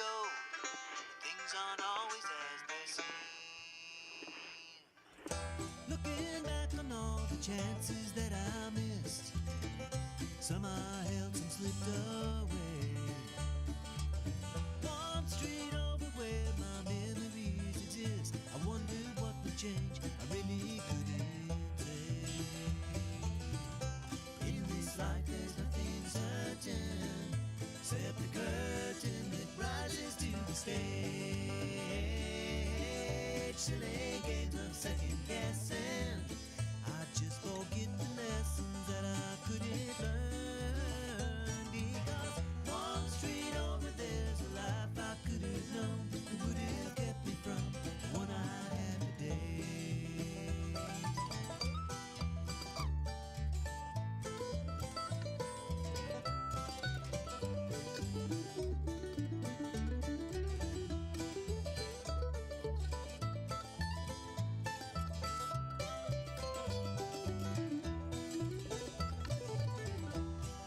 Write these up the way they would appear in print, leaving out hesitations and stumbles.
go. Things aren't always as they seem. Looking back on all the chances that I missed, some I held, some slipped away. One street over where my memories exist, I wondered what would change, I really couldn't say. In this life there's nothing certain, except the curtain that rises to the stage. Silly games of second guessing, I just forget the lessons that I couldn't learn. Because one street over there's a life I could have known that would have kept me from the one I had today.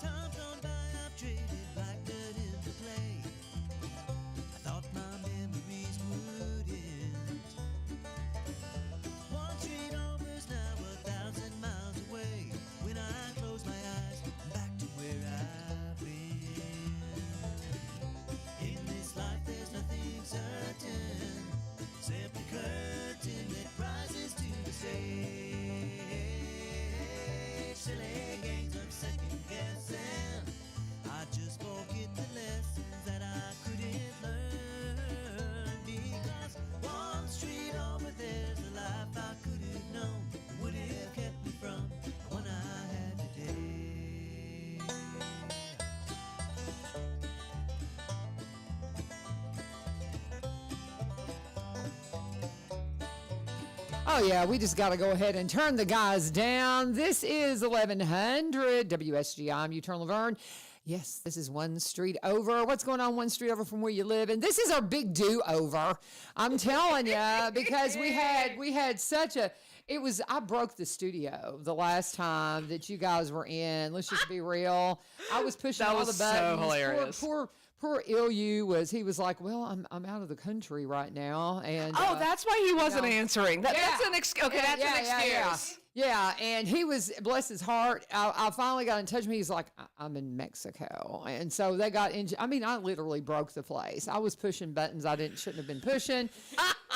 Time's gone by, I've traded black dirt into clay. I thought my memories would end. One street over's now 1,000 miles away. When I close my eyes, I'm back to where I've been. In this life there's nothing certain, except the curtain that rises to the stage. Silly games of second guessing, I just forget the lessons that I couldn't learn. Because one street over there's a life I could have known that would have kept me from the one I had today. Oh, yeah, we just got to go ahead and turn the guys down. This is 1100 WSGI. I'm U-Turn LaVern. Yes, this is one street over. What's going on one street over from where you live? And this is our big do-over. I'm telling you, because we had such a... I broke the studio the last time that you guys were in. Let's just be real. I was pushing all the buttons. So hilarious. Poor Ilyu was like, well, I'm out of the country right now. And that's why he wasn't answering. That's an excuse. Okay, that's an excuse. Yeah, and he was, bless his heart, I finally got in touch with him. He's like, I'm in Mexico. And so they got in. I mean, I literally broke the place. I was pushing buttons I shouldn't have been pushing.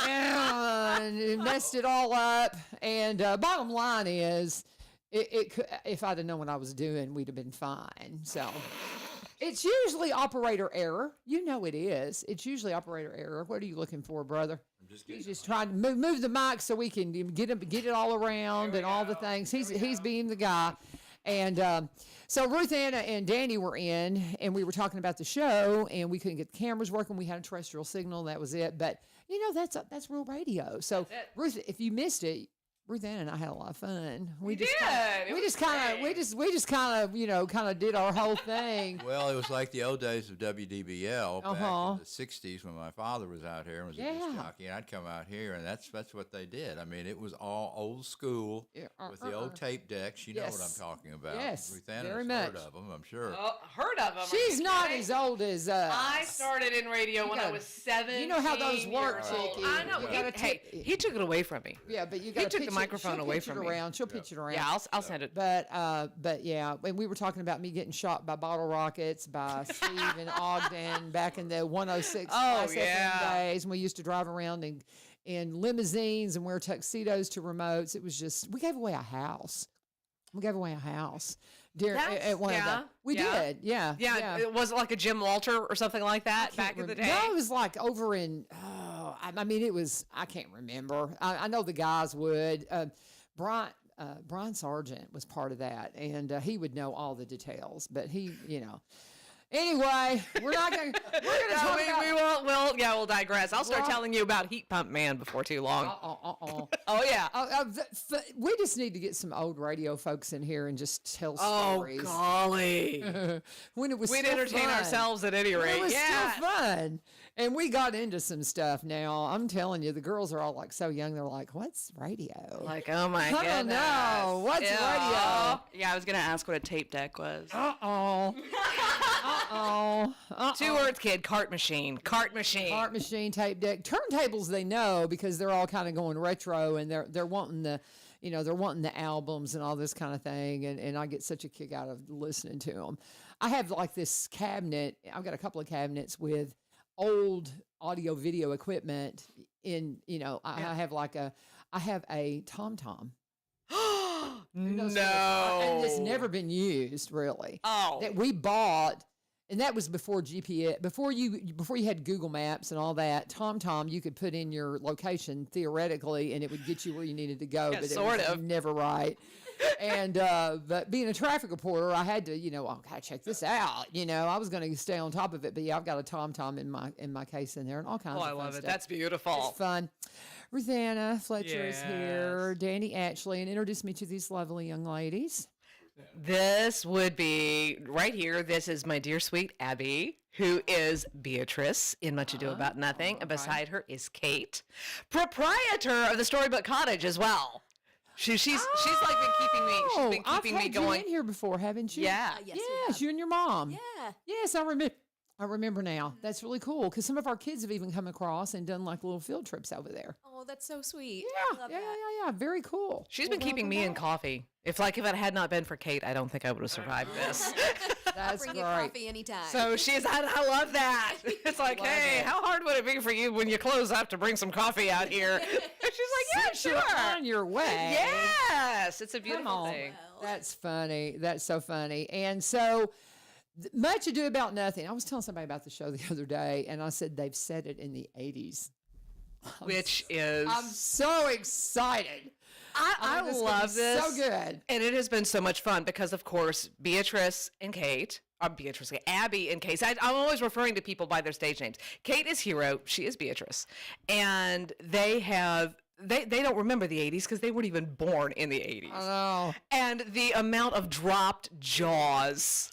And messed it all up. And bottom line is, if I'd have known what I was doing, we'd have been fine. So it's usually operator error. You know it is. It's usually operator error. What are you looking for, brother? He's just trying to move the mic so we can get it all around and all the things. He's being the guy. And so Ruth Anna and Danny were in, and we were talking about the show, and we couldn't get the cameras working. We had a terrestrial signal. That was it. But that's real radio. So Ruth, if you missed it, Ruth Ann and I had a lot of fun. We just kind of did our whole thing. Well, it was like the old days of WDBL back in the 60s when my father was out here and was a disc jockey, and I'd come out here, and that's what they did. I mean, it was all old school with the old tape decks. You know what I'm talking about. Yes, Ruth Ann very has much. heard of them, I'm sure. Oh, heard of them. She's not as old as us. I started in radio when I was 7. You know how those work, Chicky. I know. He took it away from me. Yeah, but you got to took the microphone away from me. She'll pitch it around. Yeah, I'll send it. But yeah, and we were talking about me getting shot by bottle rockets by Steve in Ogden back in the 106 days when we used to drive around in limousines and wear tuxedos to remotes. It was just, we gave away a house. At one of the, we did. Yeah. Was it like a Jim Walter or something like that back in the day? No, it was like over in, it was, I can't remember. I know the guys would. Brian Sargent was part of that, and he would know all the details, but he, Anyway, we're not going to. We'll digress. digress. I'll start telling you about Heat Pump Man before too long. Oh, yeah. We just need to get some old radio folks in here and just tell stories. Oh, golly. When it was We'd still entertain fun. ourselves at any rate. It was still fun. And we got into some stuff now. I'm telling you, the girls are all like so young. They're like, what's radio? Like, oh my goodness. I don't know. What's radio? Yeah, I was going to ask what a tape deck was. Two words, kid. Cart machine. Cart machine. Cart machine, tape deck. Turntables they know because they're all kind of going retro and they're wanting the, they're wanting the albums and all this kind of thing. And I get such a kick out of listening to them. I have like this cabinet. I've got a couple of cabinets with old audio video equipment in, I have a TomTom. No. And it's never been used really. Oh. That we bought, and that was before GPS, before you had Google Maps and all that. TomTom, you could put in your location theoretically, and it would get you where you needed to go. Yeah, but sort it was of. never right. And but being a traffic reporter, I had to, I gotta check this out. I was going to stay on top of it, but yeah, I've got a TomTom in my case in there, and all kinds of Oh, I fun love it. stuff. That's beautiful. It's fun. Ruthanna Fletcher is here. Yes. Danny Ashley, and introduce me to these lovely young ladies. This would be right here. This is my dear sweet Abby, who is Beatrice in Much Ado About Nothing. And beside her is Kate, proprietor of the Storybook Cottage as well. She's like been keeping me. She's been keeping I've me had going. You in here before, haven't you? Yeah. Yes, we have. Yes, you and your mom. Yeah. Yes, I remember now. That's really cool because some of our kids have even come across and done like little field trips over there. Oh, that's so sweet. Yeah, I love yeah, that. yeah. Very cool. She's been keeping me in coffee. If it had not been for Kate, I don't think I would have survived this. That's Bring great. you coffee anytime. So I love that. It's like, hey, how hard would it be for you when you close up to bring some coffee out here? And she's like, Since yeah, you're sure. on your way. Yes, it's a Come beautiful on. thing. That's funny. That's so funny. And so, Much Ado About Nothing. I was telling somebody about the show the other day, and I said they've said it in the 80s. Which is I'm so excited. I This is gonna love be this. So good. And it has been so much fun because, of course, Beatrice and Kate, Abby and Kate. I'm always referring to people by their stage names. Kate is Hero. She is Beatrice. And they don't remember the 80s because they weren't even born in the 80s. I know. And the amount of dropped jaws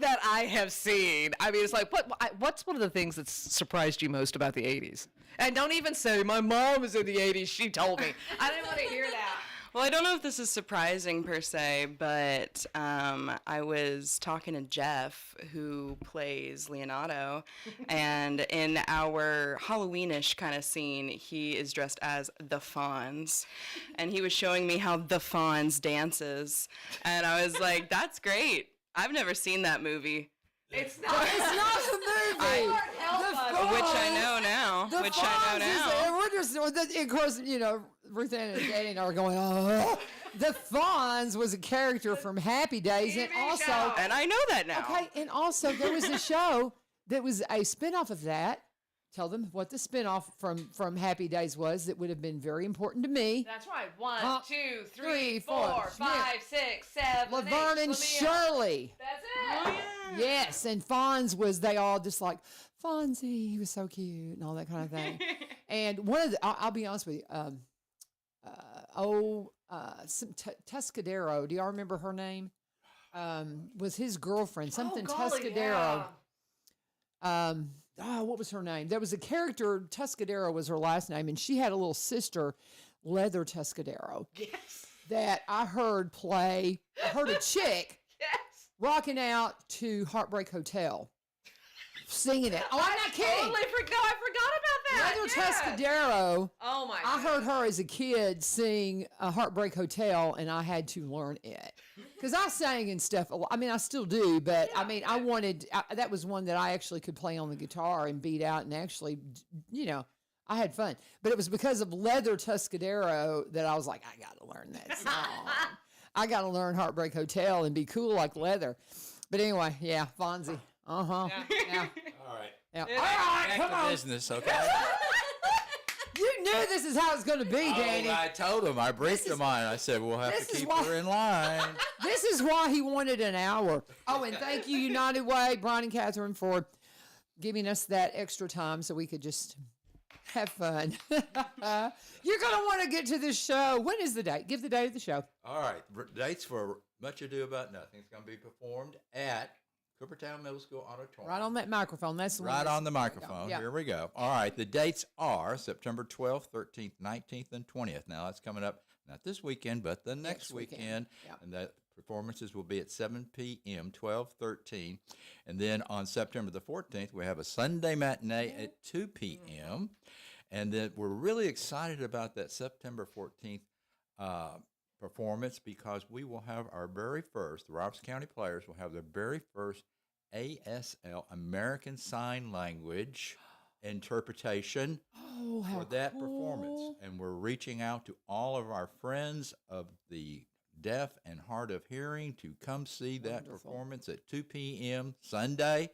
that I have seen. I mean, it's like, what's one of the things that's surprised you most about the 80s? And don't even say, my mom was in the 80s. She told me. I didn't want to hear that. Well, I don't know if this is surprising per se, but I was talking to Jeff, who plays Leonardo, and in our Halloweenish kind of scene, he is dressed as the Fonz, and he was showing me how the Fonz dances, and I was like, that's great. I've never seen that movie. It's not the movie. Which I know now. Of course, Ruth Ann and Danny are going, oh. The Fonz was a character from Happy Days. And also, And I know that now. okay, and also there was a show that was a spinoff of that. Tell them what the spinoff from Happy Days was that would have been very important to me. That's right. 1, 2, 3, 3, 4, 4, 5, 6, 7, 8. LaVern and Shirley. That's it. Yes, and Fonz was, they all just like, Fonzie, he was so cute and all that kind of thing. And one of the, I'll be honest with you, Tuscadero, do y'all remember her name? Was his girlfriend, something Tuscadero. Yeah. What was her name? There was a character, Tuscadero was her last name, and she had a little sister, Leather Tuscadero. Yes. That I heard play. I heard a chick Yes. rocking out to Heartbreak Hotel, singing it. Oh, I'm not kidding. I forgot about that. Leather Yeah. Tuscadero. Oh my I God. heard her as a kid sing Heartbreak Hotel, and I had to learn it. Because I sang and stuff. I mean, I still do, but I mean, that was one that I actually could play on the guitar and beat out and actually, I had fun. But it was because of Leather Tuscadero that I was like, I got to learn that song. I got to learn Heartbreak Hotel and be cool like Leather. But anyway, yeah, Fonzie. Uh-huh. Yeah. All right. Yeah. All right, Back come to on. business, okay? You knew this is how it's going to be, Danny. I told him. I briefed him on it. I said, we'll have this to is keep why- her in line. This is why he wanted an hour. Oh, and thank you, United Way, Brian and Catherine, for giving us that extra time so we could just have fun. You're going to want to get to this show. When is the date? Give the date of the show. All right. Dates for Much Ado About Nothing. It's going to be performed at Coopertown Middle School Auditorium. Right on that microphone. That's the one. Right on the microphone. Yeah. Here we go. All right. The dates are September 12th, 13th, 19th, and 20th. Now, that's coming up not this weekend, but the next weekend. Yeah. And the performances will be at 7 p.m., 12/13. And then on September the 14th, we have a Sunday matinee at 2 p.m. And then we're really excited about that September 14th performance because we will have our very first, the Robertson County Players will have their very first ASL, American Sign Language interpretation for that performance. And we're reaching out to all of our friends of the deaf and hard of hearing to come see that performance at 2 p.m. Sunday,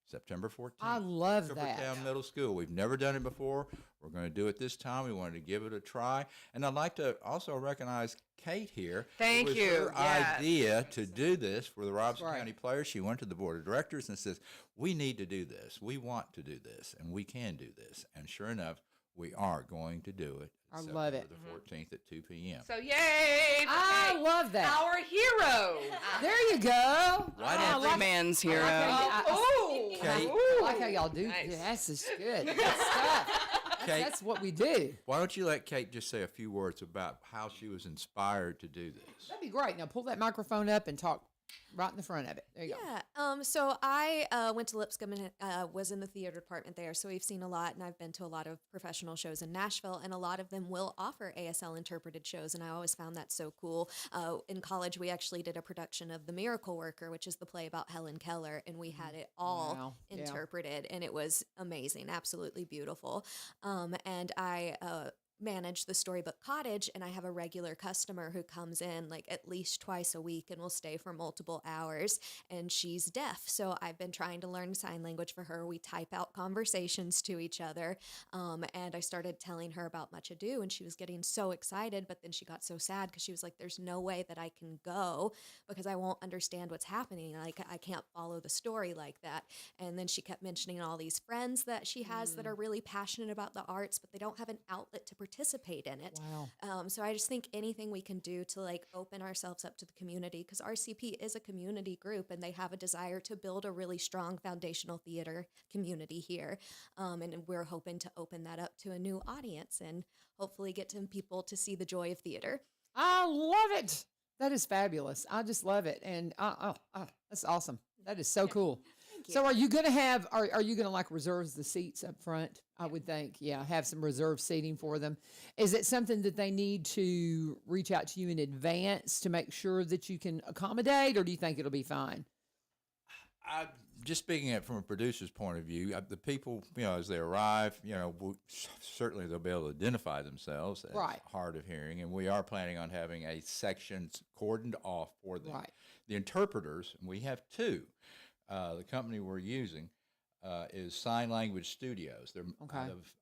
September 14th. I love that. Coopertown Middle School. We've never done it before. We're going to do it this time. We wanted to give it a try. And I'd like to also recognize Kate here. Thank it was you. her idea to do this for the Robertson County Players. She went to the board of directors and says, we need to do this. We want to do this, and we can do this. And sure enough, we are going to do it. I love it. The 14th at 2 p.m. So yay! I love that. Our hero. There you go. Every man's hero. Oh, Kate. I like how y'all do. Nice. That's just good. Good stuff. Kate, That's what we do. why don't you let Kate just say a few words about how she was inspired to do this? That'd be great. Now pull that microphone up and talk right in the front of it. There you go. Yeah. So I went to Lipscomb and was in the theater department there. So we've seen a lot, and I've been to a lot of professional shows in Nashville, and a lot of them will offer ASL interpreted shows. And I always found that so cool. In college, we actually did a production of The Miracle Worker, which is the play about Helen Keller, and we had it all interpreted, and it was amazing, absolutely beautiful. And I manage the Storybook Cottage, and I have a regular customer who comes in like at least twice a week and will stay for multiple hours, and she's deaf. So I've been trying to learn sign language for her. We type out conversations to each other, and I started telling her about Much Ado, and she was getting so excited, but then she got so sad because she was like, there's no way that I can go because I won't understand what's happening. Like, I can't follow the story like that. And then she kept mentioning all these friends that she has that are really passionate about the arts, but they don't have an outlet to participate in it. Wow. So I just think anything we can do to like open ourselves up to the community, because RCP is a community group and they have a desire to build a really strong foundational theater community here. And we're hoping to open that up to a new audience and hopefully get some people to see the joy of theater. I love it. That is fabulous. I just love it. And that's awesome. That is so cool. So are you going to have, are you going to like reserve the seats up front? I would think, yeah, have some reserved seating for them. Is it something that they need to reach out to you in advance to make sure that you can accommodate, or do you think it'll be fine? Just speaking it from a producer's point of view, the people, as they arrive, certainly they'll be able to identify themselves as hard of hearing, and we are planning on having a section cordoned off for them. Right. The interpreters, and we have two. The company we're using is Sign Language Studios. They're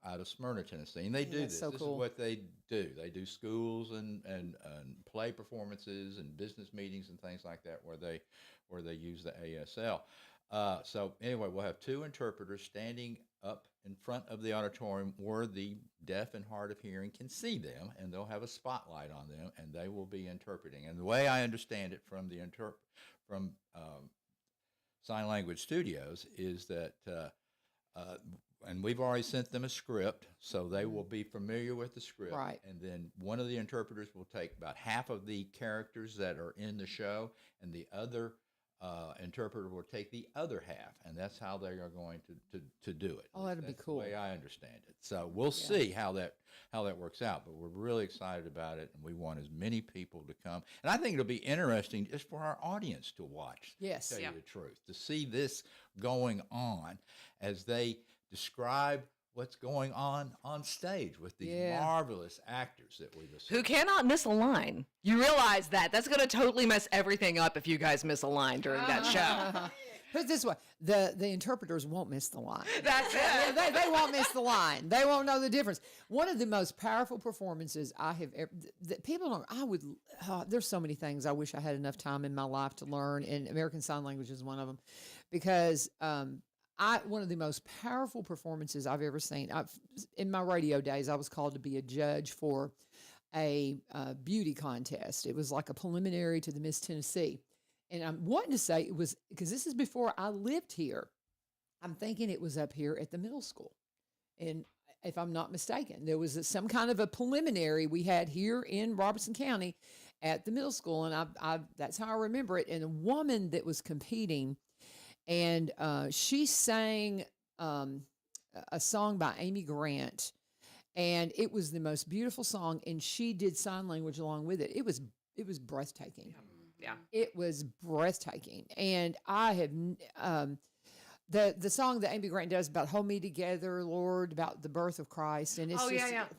out of Smyrna, Tennessee, and they do this. So this cool. is what they do. They do schools and play performances and business meetings and things like that where they use the ASL. So anyway, we'll have two interpreters standing up in front of the auditorium where the deaf and hard of hearing can see them, and they'll have a spotlight on them, and they will be interpreting. And the way I understand it from Sign Language Studios is that, and we've already sent them a script, so they will be familiar with the script. Right. And then one of the interpreters will take about half of the characters that are in the show, and the other interpreter will take the other half, and that's how they are going to do it. Oh, that'd be That's cool. the way I understand it. So we'll see how that works out, but we're really excited about it, and we want as many people to come. And I think it'll be interesting just for our audience to watch. Yes. To tell you the truth, to see this going on as they describe what's going on stage with these marvelous actors that we've assembled. Who cannot miss a line. You realize that. That's going to totally mess everything up if you guys miss a line during that show. Put it this way, the interpreters won't miss the line. That's it. Yeah, they won't miss the line. They won't know the difference. One of the most powerful performances I have ever, that people don't, there's so many things I wish I had enough time in my life to learn, and American Sign Language is one of them, because one of the most powerful performances I've ever seen. In my radio days, I was called to be a judge for a beauty contest. It was like a preliminary to the Miss Tennessee. And I'm wanting to say it was, because this is before I lived here. I'm thinking it was up here at the middle school. And if I'm not mistaken, there was some kind of a preliminary we had here in Robertson County at the middle school. And I that's how I remember it. And a woman that was competing, and she sang a song by Amy Grant. And it was the most beautiful song. And she did sign language along with it. It was breathtaking. Yeah. It was breathtaking. And I have, the song that Amy Grant does about "Hold Me Together, Lord," about the birth of Christ, and it's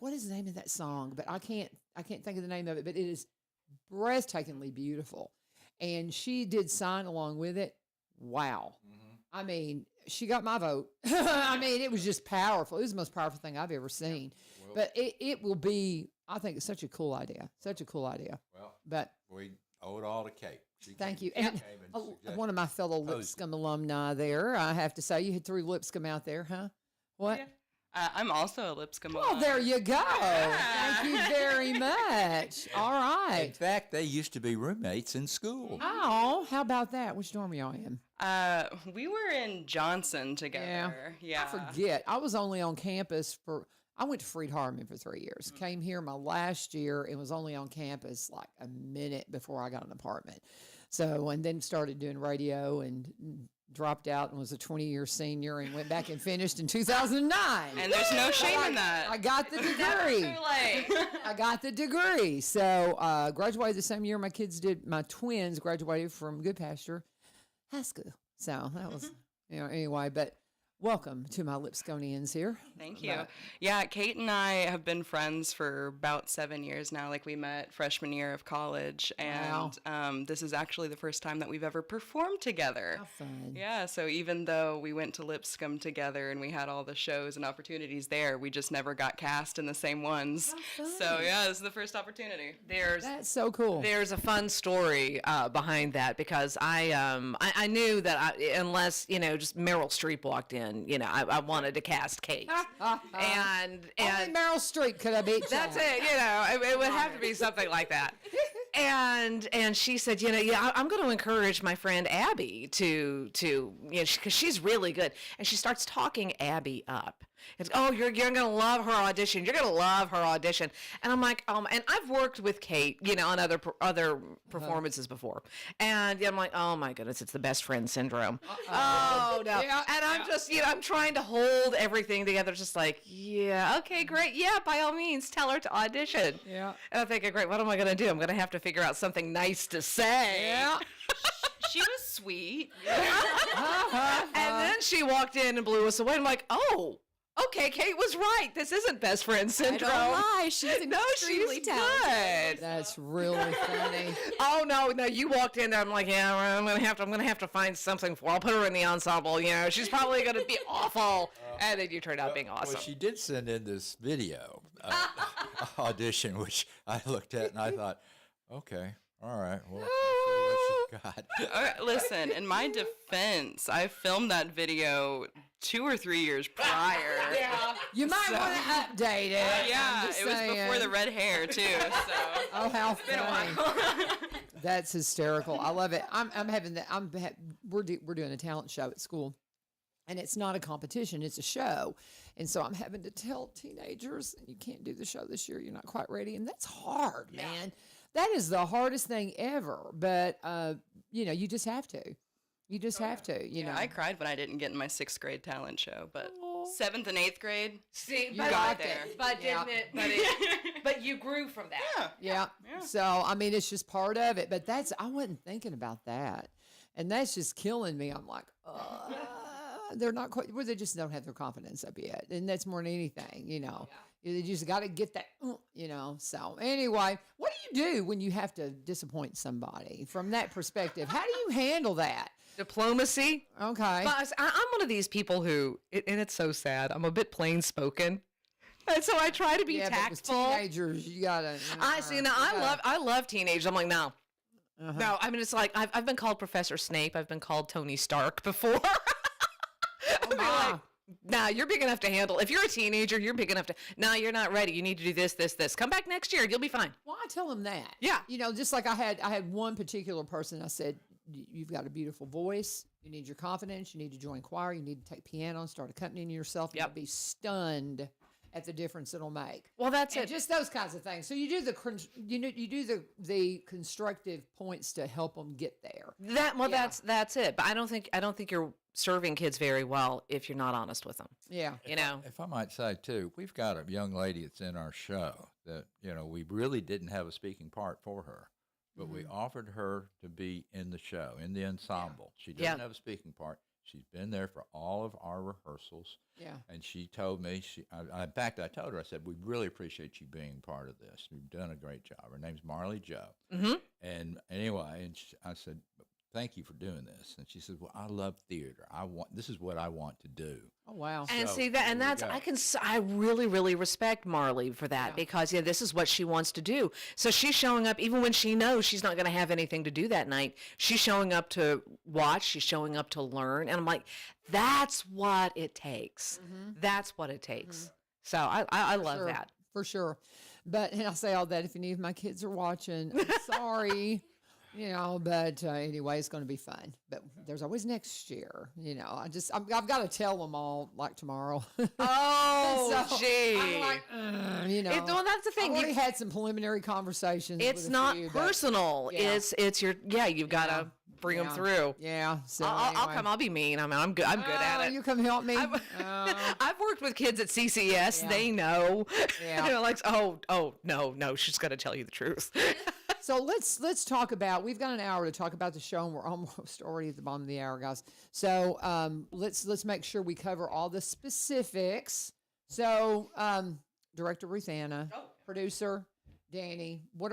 what is the name of that song? But I can't think of the name of it. But it is breathtakingly beautiful, and she did sign along with it. Wow, I mean, she got my vote. I mean, it was just powerful. It was the most powerful thing I've ever seen. Well, but it will be. I think it's such a cool idea. Such a cool idea. Well, but we owe it all to Kate. Thank you. And one of my fellow Lipscomb alumni there, I have to say, you threw Lipscomb out there, huh? What? Yeah. I'm also a Lipscomb alumni. Well, there you go. Thank you very much. All right. In fact, they used to be roommates in school. Oh, how about that? Which dorm are y'all in? We were in Johnson together. Yeah. I forget. I was only on campus I went to Freed Hardeman for 3 years. Came here my last year and was only on campus like a minute before I got an apartment. So, and then started doing radio and dropped out and was a 20-year senior and went back and finished in 2009. And there's no shame in that. I got the degree. Too late. I got the degree. So, graduated the same year my kids did. My twins graduated from Good Pasture High School. So that was, anyway, but welcome to my Lipscombians here. Thank you. Yeah, Kate and I have been friends for about 7 years now. Like, we met freshman year of college, and this is actually the first time that we've ever performed together. How fun. Yeah, so even though we went to Lipscomb together and we had all the shows and opportunities there, we just never got cast in the same ones. So yeah, this is the first opportunity. That's so cool. There's a fun story behind that, because I knew that unless just Meryl Streep walked in, I wanted to cast Kate. and only Meryl Streep could have beat you. That's it. It would have to be something like that. And she said, I'm going to encourage my friend Abby to because she's really good. And she starts talking Abby up. It's, you're going to love her audition. You're going to love her audition. And I'm like, and I've worked with Kate, on other performances before. And I'm like, oh my goodness, it's the best friend syndrome. Oh no. Yeah, and I'm just, I'm trying to hold everything together. Just like, yeah, okay, great. Yeah, by all means, tell her to audition. Yeah. And I'm thinking, great, what am I going to do? I'm going to have to figure out something nice to say. Yeah. She was sweet. And then she walked in and blew us away. I'm like, okay, Kate was right. This isn't best friend syndrome. I don't lie. She's extremely talented. Good. That's really funny. Oh no, you walked in there. I'm like, yeah, I'm gonna have to find something for her. I'll put her in the ensemble. She's probably gonna be awful. And then you turned out being awesome. Well, she did send in this video audition, which I looked at and I thought, okay, all right, well, let's see what you got. All right, listen, in my defense, I filmed that video 2 or 3 years prior. Yeah. You might want to update it. Yeah, it was before the red hair too. So. Oh, how funny! That's hysterical. I love it. We're doing a talent show at school, and it's not a competition; it's a show. And so I'm having to tell teenagers, "You can't do the show this year. You're not quite ready," and that's hard, man. That is the hardest thing ever. But you just have to. You just have to, I cried when I didn't get in my 6th grade talent show, but 7th and 8th grade, you got there. But but you grew from that. Yeah. So, it's just part of it. But I wasn't thinking about that. And that's just killing me. I'm like, they're not quite, they just don't have their confidence up yet. And that's more than anything, You just got to get that, So anyway, what do you do when you have to disappoint somebody from that perspective? How do you handle that? Diplomacy. Okay. But I'm one of these people who, and it's so sad, I'm a bit plain spoken. And so I try to be tactful. But with teenagers, you gotta. I love teenagers. I'm like, no. No, it's like I've been called Professor Snape. I've been called Tony Stark before. Oh be like, nah, you're big enough to handle. If you're a teenager, you're big enough to. Nah, you're not ready. You need to do this, this, this. Come back next year. You'll be fine. Well, I tell them that. Yeah. You know, just like I had one particular person. I said, you've got a beautiful voice. You need your confidence. You need to join choir. You need to take piano and start accompanying yourself. You'll be stunned at the difference it'll make. Well, that's it. Just those kinds of things. So you do the constructive points to help them get there. That's it. But I don't think you're serving kids very well if you're not honest with them. Yeah. If I might say too, we've got a young lady that's in our show that, we really didn't have a speaking part for her, but we offered her to be in the show, in the ensemble. She doesn't have a speaking part. She's been there for all of our rehearsals. Yeah. And she told me, in fact, I told her, I said, we really appreciate you being part of this. You've done a great job. Her name's Marley Joe. Mm-hmm. And anyway, I said, thank you for doing this. And she said, well, I love theater. This is what I want to do. Oh, wow. And I really, really respect Marley for that because this is what she wants to do. So she's showing up even when she knows she's not going to have anything to do that night. She's showing up to watch. She's showing up to learn. And I'm like, that's what it takes. Mm-hmm. That's what it takes. Mm-hmm. So I love that. For sure. And I say all that if any of my kids are watching, I'm sorry. But anyway, it's going to be fun. But there's always next year. I've got to tell them all like tomorrow. Oh, so gee. I'm like, well, that's the thing. I've already had some preliminary conversations. It's not personal. It's your. You've got to bring them through. Yeah. So I'll come. I'll be mean. I'm good. I'm good at it. You come help me. I've worked with kids at CCS. They know. Yeah. They're like, oh, no. She's got to tell you the truth. So let's talk about. We've got an hour to talk about the show, and we're almost already at the bottom of the hour, guys. So let's make sure we cover all the specifics. So director Ruth Anna, producer Danny, what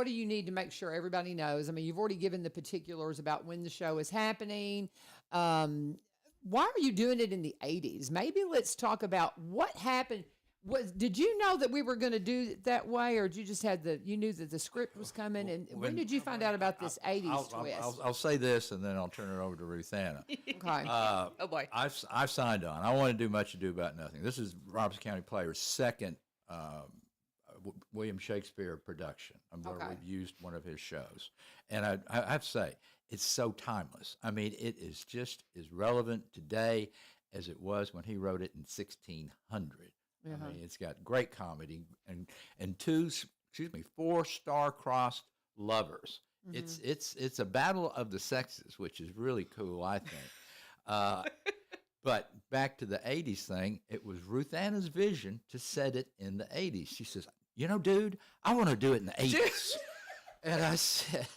do you need to make sure everybody knows? I mean, you've already given the particulars about when the show is happening. Why are you doing it in the 80s? Maybe let's talk about what happened. Did you know that we were going to do it that way, or did you just you knew that the script was coming? And when did you find out about this 80s twist? I'll say this, and then I'll turn it over to Ruth Anna. Okay. Oh, boy. I've signed on. I want to do Much Ado About Nothing. This is Robertson County Players' second William Shakespeare production. We've used one of his shows. And I have to say, it's so timeless. I mean, it is just as relevant today as it was when he wrote it in 1600. I mean, it's got great comedy and four star-crossed lovers. Mm-hmm. It's a battle of the sexes, which is really cool, I think. But back to the 80s thing, it was Ruth Anna's vision to set it in the 80s. She says, dude, I want to do it in the 80s. And I said...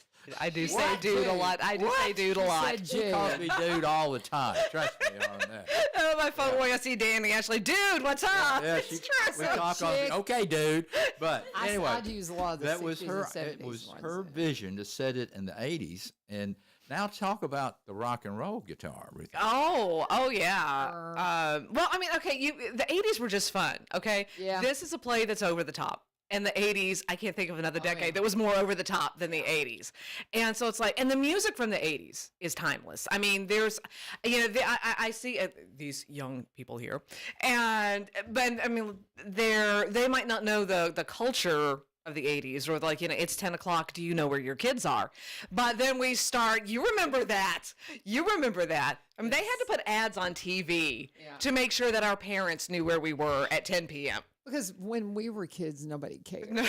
I do say dude a lot. Say dude a lot. She calls me dude all the time. Trust me on that. Oh, my phone when I see Danny Ashley, dude, what's up? Yeah, we talk on. Okay, dude. But anyway, I'd use a lot of the that was 60s her. and 70s It was ones, her vision to set it in the 80s. And now talk about the rock and roll guitar. Ruth. Oh yeah. Well, I mean, okay, the 80s were just fun. Okay. Yeah. This is a play that's over the top. And the 80s, I can't think of another decade that was more over the top than the 80s. And so it's like, and the music from the 80s is timeless. I mean, there's, I see these young people here, but I mean, they might not know the culture of the 80s, or like, it's 10 o'clock, do you know where your kids are? But then we start, you remember that. I mean, they had to put ads on TV to make sure that our parents knew where we were at 10 p.m. Because when we were kids, nobody cared. No.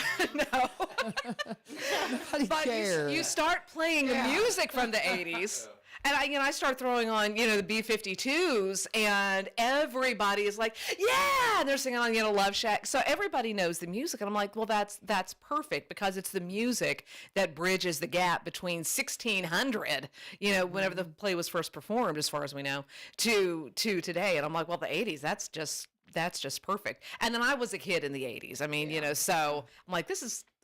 Nobody cared. You start playing the music from the 80s. And I start throwing on, the B-52s, and everybody is like, yeah, and they're singing on, Love Shack. So everybody knows the music, and I'm like, well, that's perfect, because it's the music that bridges the gap between 1600, whenever the play was first performed, as far as we know, to today. And I'm like, well, the 80s, that's just perfect. And then I was a kid in the 80s. I mean, so I'm like,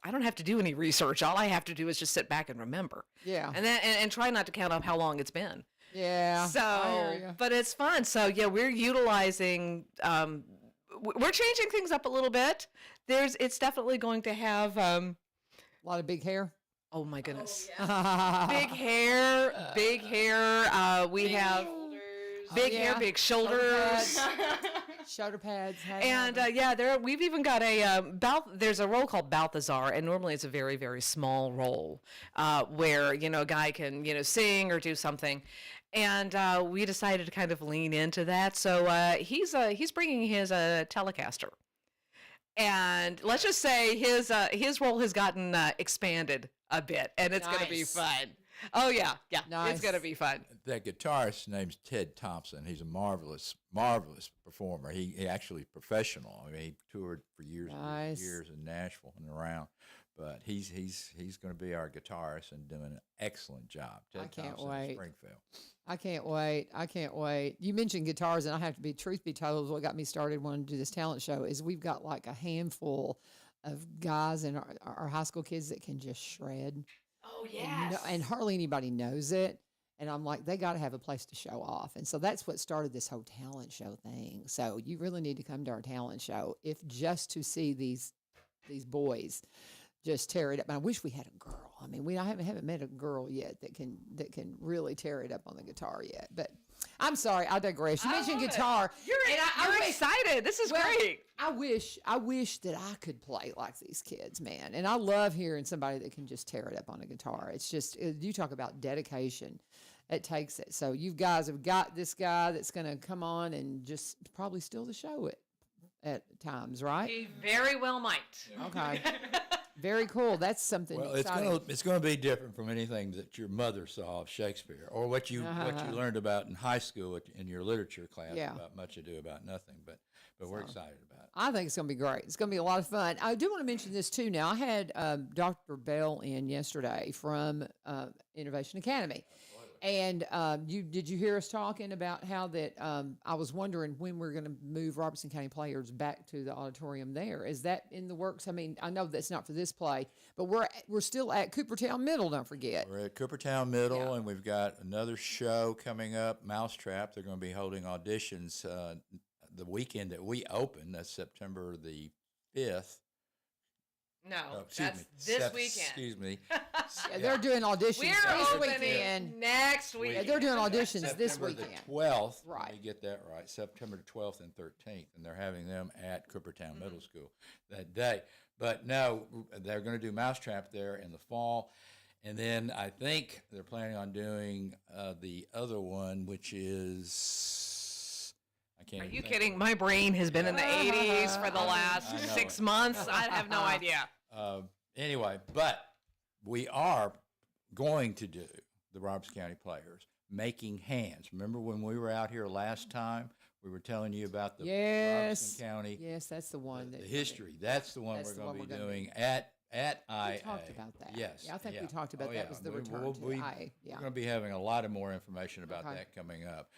I don't have to do any research. All I have to do is just sit back and remember. Yeah. And then and try not to count up how long it's been. Yeah. So, but it's fun. So we're utilizing, we're changing things up a little bit. It's definitely going to have, a lot of big hair. Oh my goodness. Big hair. We have. big hair, big shoulders. Shoulder pads. And we've even got there's a role called Balthazar, and normally it's a very, very small role where, a guy can, sing or do something. And we decided to kind of lean into that. So he's bringing his Telecaster. And let's just say his role has gotten expanded a bit, and it's going to be fun. Oh, yeah. Nice. It's going to be fun. That guitarist's name's Ted Thompson. He's a marvelous, marvelous performer. He actually professional. I mean, he toured for years and years in Nashville and around. But he's going to be our guitarist and doing an excellent job. Ted Thompson in Springfield. I can't wait. You mentioned guitars, and I have to be, truth be told, what got me started wanting to do this talent show is we've got like a handful of guys in our high school kids that can just shred. Oh, yes. And hardly anybody knows it. And I'm like, they got to have a place to show off. And so that's what started this whole talent show thing. So you really need to come to our talent show, if just to see these boys just tear it up. And I wish we had a girl. I mean, I haven't met a girl yet that can really tear it up on the guitar yet. But I'm sorry, I digress. You mentioned guitar. You're excited. This is great. I wish that I could play like these kids, man. And I love hearing somebody that can just tear it up on a guitar. It's just, you talk about dedication. It takes it. So you guys have got this guy that's going to come on and just probably steal the show at times, right? He very well might. Okay. Very cool. That's something exciting. It's going to be different from anything that your mother saw of Shakespeare or what you learned about in high school in your literature class about Much Ado About Nothing. But we're excited about it. I think it's going to be great. It's going to be a lot of fun. I do want to mention this too. Now, I had Dr. Bell in yesterday from Innovation Academy. And did you hear us talking about how that I was wondering when we're going to move Robertson County Players back to the auditorium there? Is that in the works? I mean, I know that's not for this play, but we're still at Coopertown Middle, don't forget. We're at Coopertown Middle, and we've got another show coming up, Mousetrap. They're going to be holding auditions the weekend that we open. That's September the 5th. No, that's this weekend. Excuse me. They're doing auditions this weekend. Next week. Yeah, they're doing auditions this weekend. September the 12th. Right. Let me get that right. September the 12th and 13th. And they're having them at Coopertown Middle School that day. But no, they're going to do Mousetrap there in the fall. And then I think they're planning on doing the other one, which is... Are you kidding? My brain has been in the 80s for the last 6 months. I have no idea. Anyway, but we are going to do the Robertson County Players Making Hands. Remember when we were out here last time? We were telling you about the Robertson County. Yes, that's the one. The history. That's the one we're going to be doing at IA. We talked about that. Yes. Yeah, I think we talked about that was the return to IA. Yeah. We're going to be having a lot of more information about that coming up.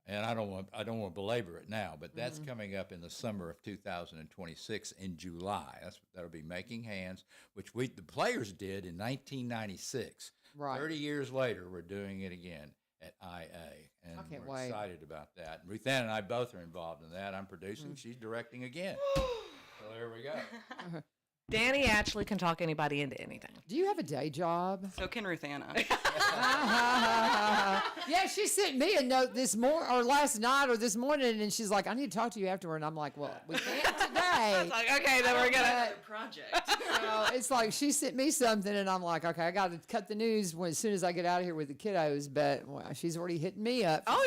And I don't want to belabor it now, but that's coming up in the summer of 2026 in July. That'll be Making Hands, which the players did in 1996. Right. 30 years later, we're doing it again at IA, and we're excited about that. Ruth Ann and I both are involved in that. I'm producing; she's directing again. So there we go. Danny actually can talk anybody into anything. Do you have a day job? So can Ruth Anna. Yeah, she sent me a note last night or this morning, and she's like, "I need to talk to you afterward." And I'm like, "Well, we can't today." It's like, okay, then we're gonna project. It's like she sent me something, and I'm like, "Okay, I got to cut the news as soon as I get out of here with the kiddos." But she's already hitting me up. Oh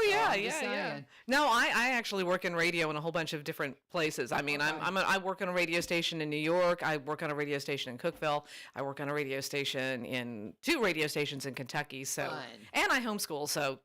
yeah, yeah. No, I actually work in radio in a whole bunch of different places. I mean, I work on a radio station in New York. I work on a radio station in Cookeville. I work on a radio station in 2 radio stations in Kentucky. So, and I homeschool. So,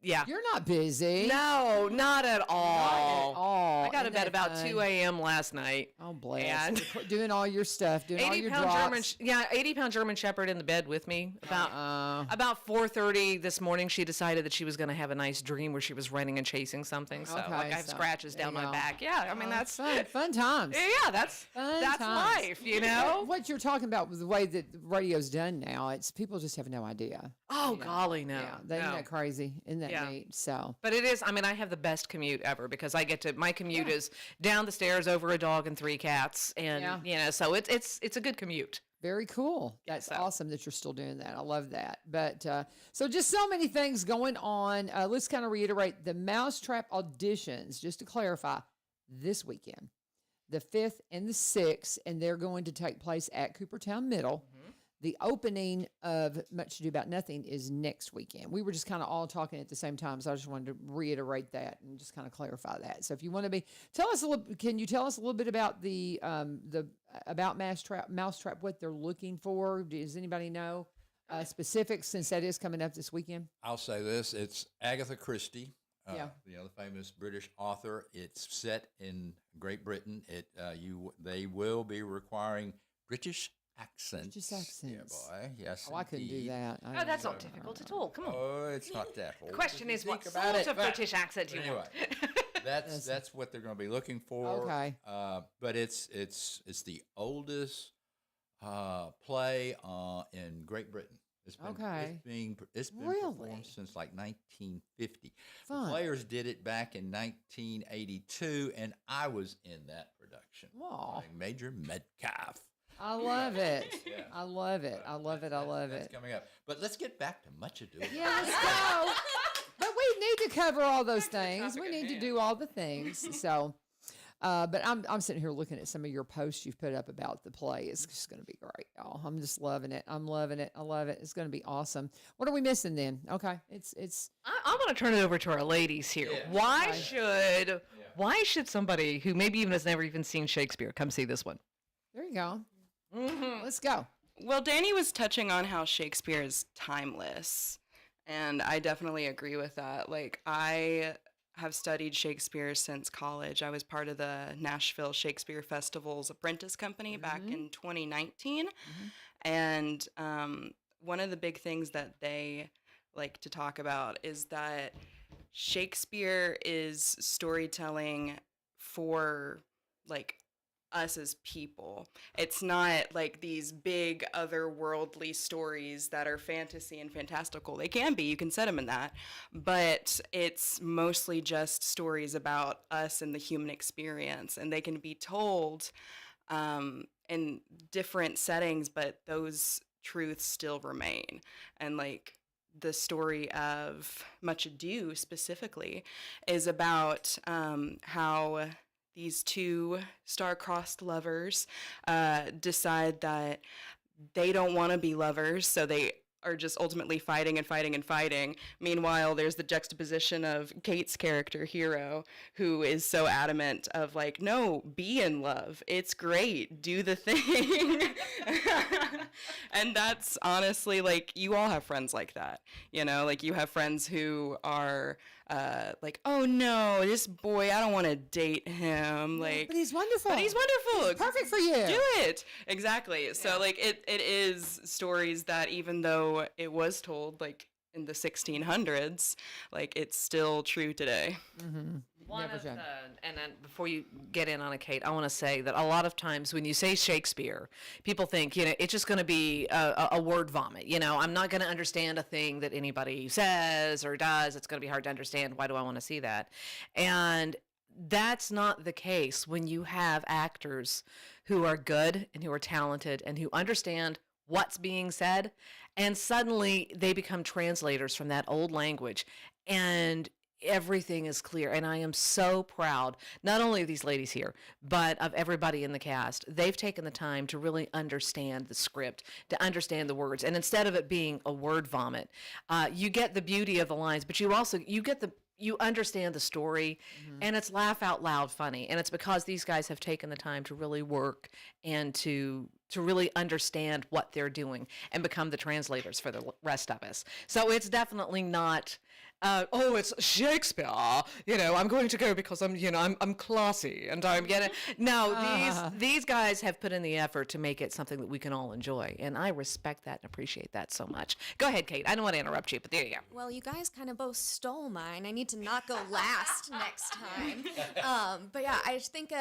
yeah. You're not busy. No, not at all. Not at all. I got to bed about 2 a.m. last night. Oh, bless. And doing all your stuff, doing all your drops. 80-pound German Shepherd in the bed with me. About 4:30 this morning, she decided that she was going to have a nice dream where she was running and chasing something. So I have scratches down my back. Yeah, I mean, that's fun times. Yeah, that's life, you know? What you're talking about with the way that radio's done now, it's people just have no idea. Oh, golly, no. Yeah, isn't that crazy? Isn't that neat? So, but it is. I mean, I have the best commute ever because my commute is down the stairs, over a dog and 3 cats, and so it's a good commute. Very cool. That's so- awesome that you're still doing that. I love that. But so just so many things going on. Let's kind of reiterate the Mousetrap auditions, just to clarify, this weekend, the 5th and the 6th, and they're going to take place at Coopertown Middle. The opening of Much Ado About Nothing is next weekend. We were just kind of all talking at the same time, so I just wanted to reiterate that and just kind of clarify that. So if you want to tell us a little, can you tell us a little bit about about Mousetrap, what they're looking for? Does anybody know specifics, since that is coming up this weekend? I'll say this: it's Agatha Christie, Yeah. the famous British author. It's set in Great Britain. They will be requiring British accents. British accents. Yeah, boy. Yes. Oh, I couldn't do indeed. that. Oh, that's not difficult at all. Come on. Oh, it's not that hard. The question is, what Think about sort it. of British accent do you Anyway, want? that's what they're going to be looking for. Okay. But it's the oldest play in Great Britain. It's been Really? performed since like 1950. Fun. The players did it back in 1982, and I was in that production. Wow. Playing Major Metcalf. I love it. Yeah. I love it. I love it. I love That's it. coming up. But let's get back to Much Ado. About Yeah, let's go. But we need to cover all those things. We need to do all the things. So, but I'm sitting here looking at some of your posts you've put up about the play. It's just going to be great, y'all. I'm just loving it. I'm loving it. I love it. It's going to be awesome. What are we missing then? Okay, it's. I want to turn it over to our ladies here. Yeah. Why should somebody who maybe even has never even seen Shakespeare come see this one? There you go. Let's go. Well, Danny was touching on how Shakespeare is timeless, and I definitely agree with that. Like, I have studied Shakespeare since college. I was part of the Nashville Shakespeare Festival's apprentice company back in 2019, and one of the big things that they like to talk about is that Shakespeare is storytelling for, like, us as people. It's not like these big otherworldly stories that are fantasy and fantastical. They can be, you can set them in that, but it's mostly just stories about us and the human experience, and they can be told in different settings, but those truths still remain. And like the story of Much Ado specifically is about how these two star-crossed lovers decide that they don't want to be lovers, so they are just ultimately fighting and fighting and fighting. Meanwhile, there's the juxtaposition of Kate's character, Hero, who is so adamant of like, no, be in love. It's great. Do the thing. And that's honestly, like, you all have friends like that. You know, like you have friends who are like, oh no, this boy, I don't want to date him. Like, But he's wonderful. but he's wonderful. Perfect for you. Do it. Exactly. So like it is stories that even though it was told like in the 1600s, like it's still true today. One Never of change. and then before you get in on it, Kate, I want to say that a lot of times when you say Shakespeare, people think, it's just going to be a word vomit. I'm not going to understand a thing that anybody says or does. It's going to be hard to understand. Why do I want to see that? And that's not the case when you have actors who are good and who are talented and who understand what's being said, and suddenly they become translators from that old language, and everything is clear. And I am so proud, not only of these ladies here, but of everybody in the cast. They've taken the time to really understand the script, to understand the words, and instead of it being a word vomit, you get the beauty of the lines, but you understand the story, and it's laugh out loud funny. And it's because these guys have taken the time to really work and to really understand what they're doing and become the translators for the rest of us. So it's definitely not, it's Shakespeare, I'm going to go because I'm classy and I'm getting, no, these guys have put in the effort to make it something that we can all enjoy. And I respect that and appreciate that so much. Go ahead, Kate. I don't want to interrupt you, but there you go. Well, you guys kind of both stole mine. I need to not go last next time. But yeah, I just think,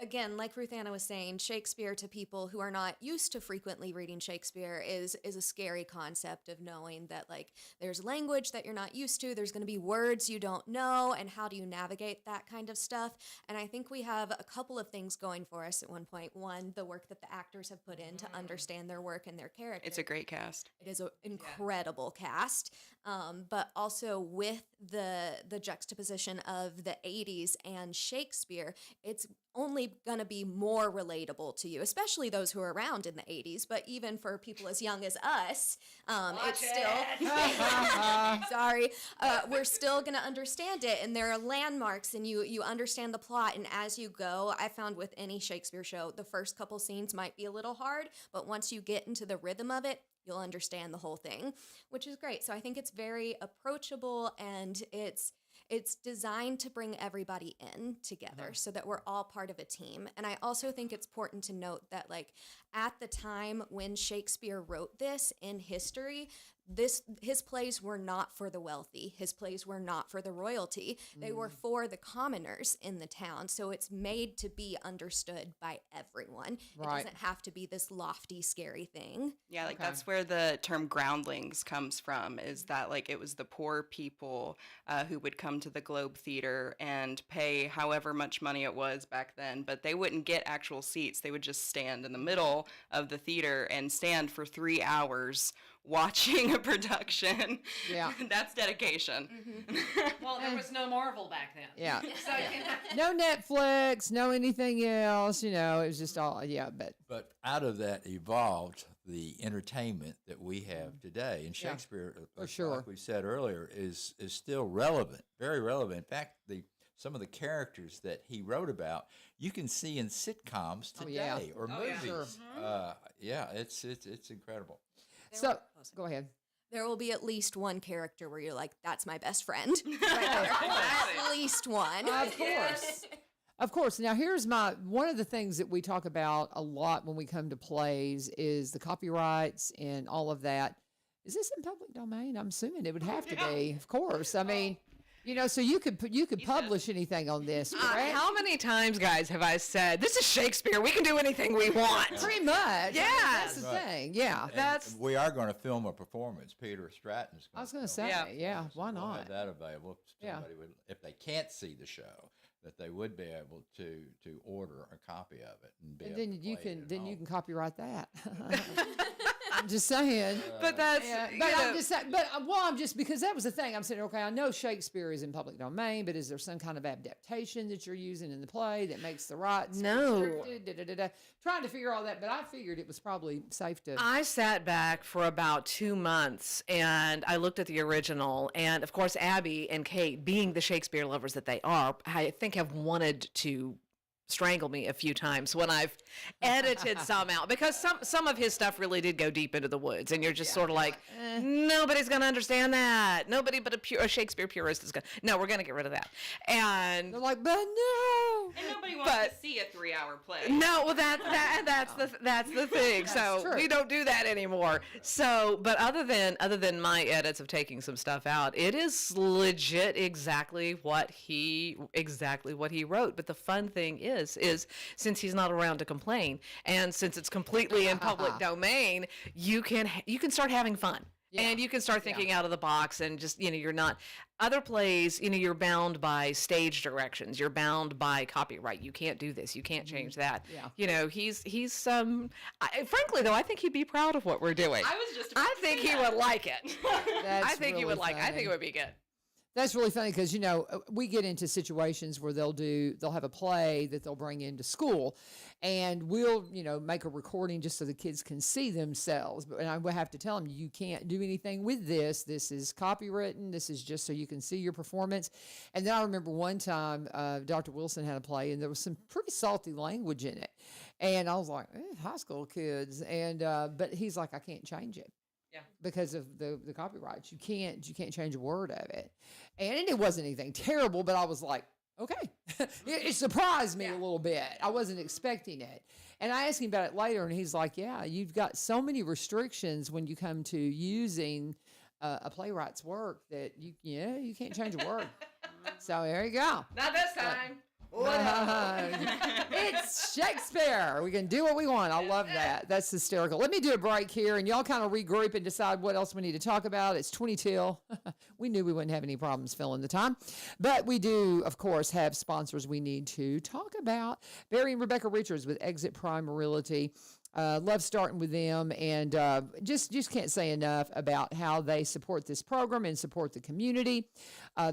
again, like Ruth Anna was saying, Shakespeare to people who are not used to frequently reading Shakespeare is a scary concept of knowing that like there's language that you're not used to to. There's going to be words you don't know, and how do you navigate that kind of stuff? And I think we have a couple of things going for us at one point. One, the work that the actors have put in to understand their work and their character. It's a great cast. It is an incredible cast, but also with the juxtaposition of the 80s and Shakespeare, it's only going to be more relatable to you, especially those who are around in the 80s, but even for people as young as us, it's still, sorry, we're still going to understand it, and there are landmarks, and you understand the plot, and as you go, I found with any Shakespeare show, the first couple scenes might be a little hard, but once you get into the rhythm of it, you'll understand the whole thing, which is great. So I think it's very approachable, and it's designed to bring everybody in together so that we're all part of a team. And I also think it's important to note that, like, at the time when Shakespeare wrote this in history, his plays were not for the wealthy. His plays were not for the royalty. They were for the commoners in the town. So it's made to be understood by everyone. Right. It doesn't have to be this lofty, scary thing. Yeah, like that's where the term groundlings comes from, is that like it was the poor people who would come to the Globe Theater and pay however much money it was back then, but they wouldn't get actual seats. They would just stand in the middle of the theater and stand for 3 hours watching a production. Yeah. That's dedication. Well, there was no Marvel back then. Yeah. So, No Netflix, no anything else, it was just all, But out of that evolved the entertainment that we have today. And Shakespeare, for sure, like we said earlier, is still relevant, very relevant. In fact, some of the characters that he wrote about, you can see in sitcoms today or movies. Sure. It's incredible. So, go ahead. There will be at least one character where you're like, that's my best friend. Right there. At least one. Of course. Of course. Now, here's one of the things that we talk about a lot when we come to plays is the copyrights and all of that. Is this in public domain? I'm assuming it would have to be, of course. I mean, so you could publish anything on this, correct? how many times, guys, have I said, this is Shakespeare, we can do anything we want? Pretty much. Yeah. That's the thing. Yeah. And we are going to film a performance. Peter Stratton's I was going to say, Yeah. why We'll not? have that available. Somebody would, if they can't see the show, that they would be able to order a copy of it and be And able then to you play it can at then home. you can copyright that. I'm just saying. But that's, But I'm just saying, I'm just, because that was the thing. I'm saying, okay, I know Shakespeare is in public domain, but is there some kind of adaptation that you're using in the play that makes the rights No. restricted? Trying to figure all that, but I figured it was probably safe to. I sat back for about 2 months and I looked at the original, and of course Abby and Kate, being the Shakespeare lovers that they are, I think have wanted to strangle me a few times when I've edited some out, because some of his stuff really did go deep into the woods, and you're just sort of like, nobody's gonna understand that. Nobody but a Shakespeare purist is gonna. No, we're gonna get rid of that. And They're like, but no. And nobody wants to see a 3-hour play. no, well that's the thing. So true. we don't do that anymore. So, but other than my edits of taking some stuff out, it is legit exactly what he wrote. But the fun thing is since he's not around to complain, and since it's completely in public domain, you can start having fun. Yeah. And you can start thinking out of the box, and just, you're not, other plays, you're bound by stage directions. You're bound by copyright. You can't do this. You can't change that. Yeah. He's frankly though, I think he'd be proud of what we're doing. I think he would like it. That's I think he really would like it. I think funny. it would be good. That's really funny because, we get into situations where they'll have a play that they'll bring into school, and we'll, make a recording just so the kids can see themselves. And I will have to tell them, you can't do anything with this. This is copywritten. This is just so you can see your performance. And then I remember one time, Dr. Wilson had a play, and there was some pretty salty language in it. And I was like, high school kids. And, but he's like, I can't change it. Yeah. Because of the copyrights. You can't change a word of it. And it wasn't anything terrible, but I was like, okay. it surprised me a little bit. I wasn't expecting it. And I asked him about it later, and he's like, yeah, you've got so many restrictions when you come to using a playwright's work that you can't change a word. So there you go. Not this time. It's Shakespeare. We can do what we want. I love that. That's hysterical. Let me do a break here, and y'all kind of regroup and decide what else we need to talk about. It's 20 till. We knew we wouldn't have any problems filling the time. But we do, of course, have sponsors we need to talk about. Barry and Rebecca Richards with Exit Prime Realty. Love starting with them, and just can't say enough about how they support this program and support the community.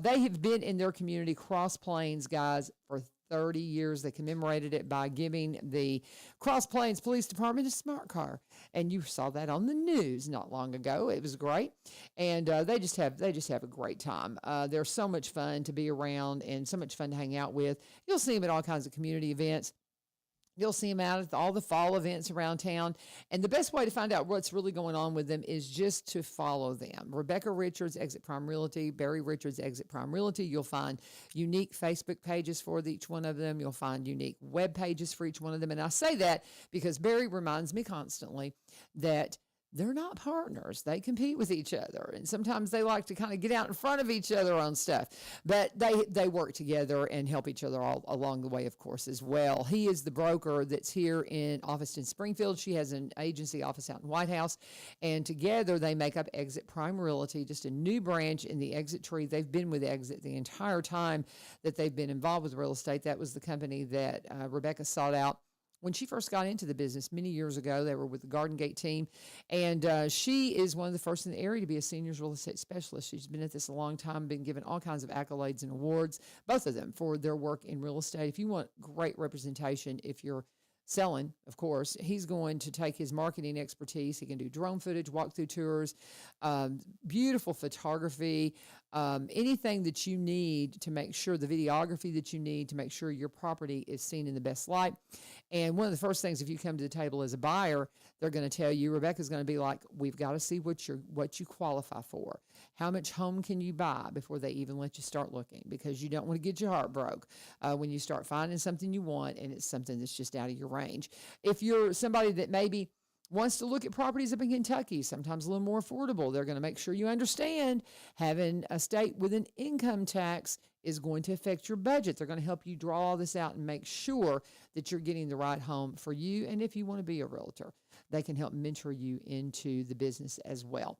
They have been in their community, Cross Plains, guys, for 30 years. They commemorated it by giving the Cross Plains Police Department a smart car, and you saw that on the news not long ago. It was great, and they just have a great time. They're so much fun to be around and so much fun to hang out with. You'll see them at all kinds of community events. You'll see them out at all the fall events around town. And the best way to find out what's really going on with them is just to follow them. Rebecca Richards, Exit Prime Realty. Barry Richards, Exit Prime Realty. You'll find unique Facebook pages for each one of them. You'll find unique web pages for each one of them. And I say that because Barry reminds me constantly that they're not partners. They compete with each other. And sometimes they like to kind of get out in front of each other on stuff. But they work together and help each other all along the way, of course, as well. He is the broker that's here in Office Springfield. She has an agency office out in White House. And together they make up Exit Prime Realty, just a new branch in the Exit tree. They've been with Exit the entire time that they've been involved with real estate. That was the company that Rebecca sought out when she first got into the business many years ago. They were with the Garden Gate team, and she is one of the first in the area to be a seniors real estate specialist. She's been at this a long time, been given all kinds of accolades and awards, both of them, for their work in real estate. If you want great representation, if you're selling, of course, he's going to take his marketing expertise. He can do drone footage, walkthrough tours, beautiful photography, anything that you need to make sure, the videography that you need to make sure your property is seen in the best light. And one of the first things, if you come to the table as a buyer, they're going to tell you, Rebecca's going to be like, we've got to see what you qualify for. How much home can you buy before they even let you start looking? Because you don't want to get your heart broke when you start finding something you want and it's something that's just out of your range. If you're somebody that maybe wants to look at properties up in Kentucky, sometimes a little more affordable, they're going to make sure you understand having a state with an income tax is going to affect your budget. They're going to help you draw all this out and make sure that you're getting the right home for you. And if you want to be a realtor, they can help mentor you into the business as well.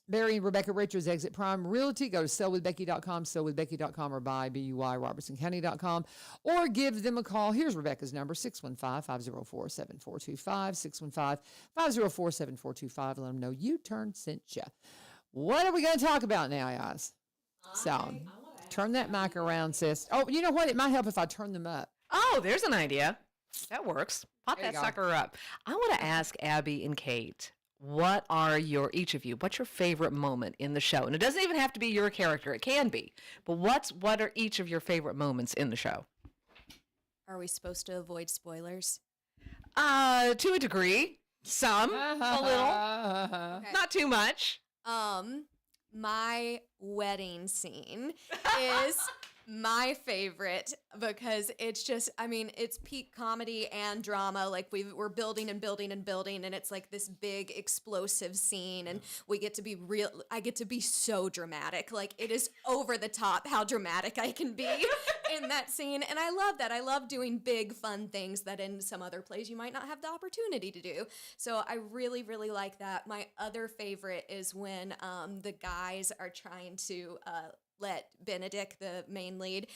Barry and Rebecca Richards, Exit Prime Realty. Go to sellwithbecky.com, sellwithbecky.com, or buy, B-U-Y, robertsoncounty.com, or give them a call. Here's Rebecca's number, 615-504-7425, 615-504-7425. Let them know U-Turn sent you. What are we going to talk about now, guys? So, turn that mic around, sis. Oh, you know what? It might help if I turn them up. Oh, there's an idea. That works. Pop There you that go. sucker up. I want to ask Abby and Kate, what are each of you, what's your favorite moment in the show? And it doesn't even have to be your character. It can be. But what are each of your favorite moments in the show? Are we supposed to avoid spoilers? To a degree. Some. A little. Okay. Not too much. My wedding scene is my favorite because it's just, I mean, it's peak comedy and drama. Like we're building and building and building, and it's like this big explosive scene, and we get to be real. I get to be so dramatic. Like it is over the top how dramatic I can be in that scene. And I love that. I love doing big fun things that in some other plays you might not have the opportunity to do. So I really, really like that. My other favorite is when the guys are trying to let Benedict, the main lead,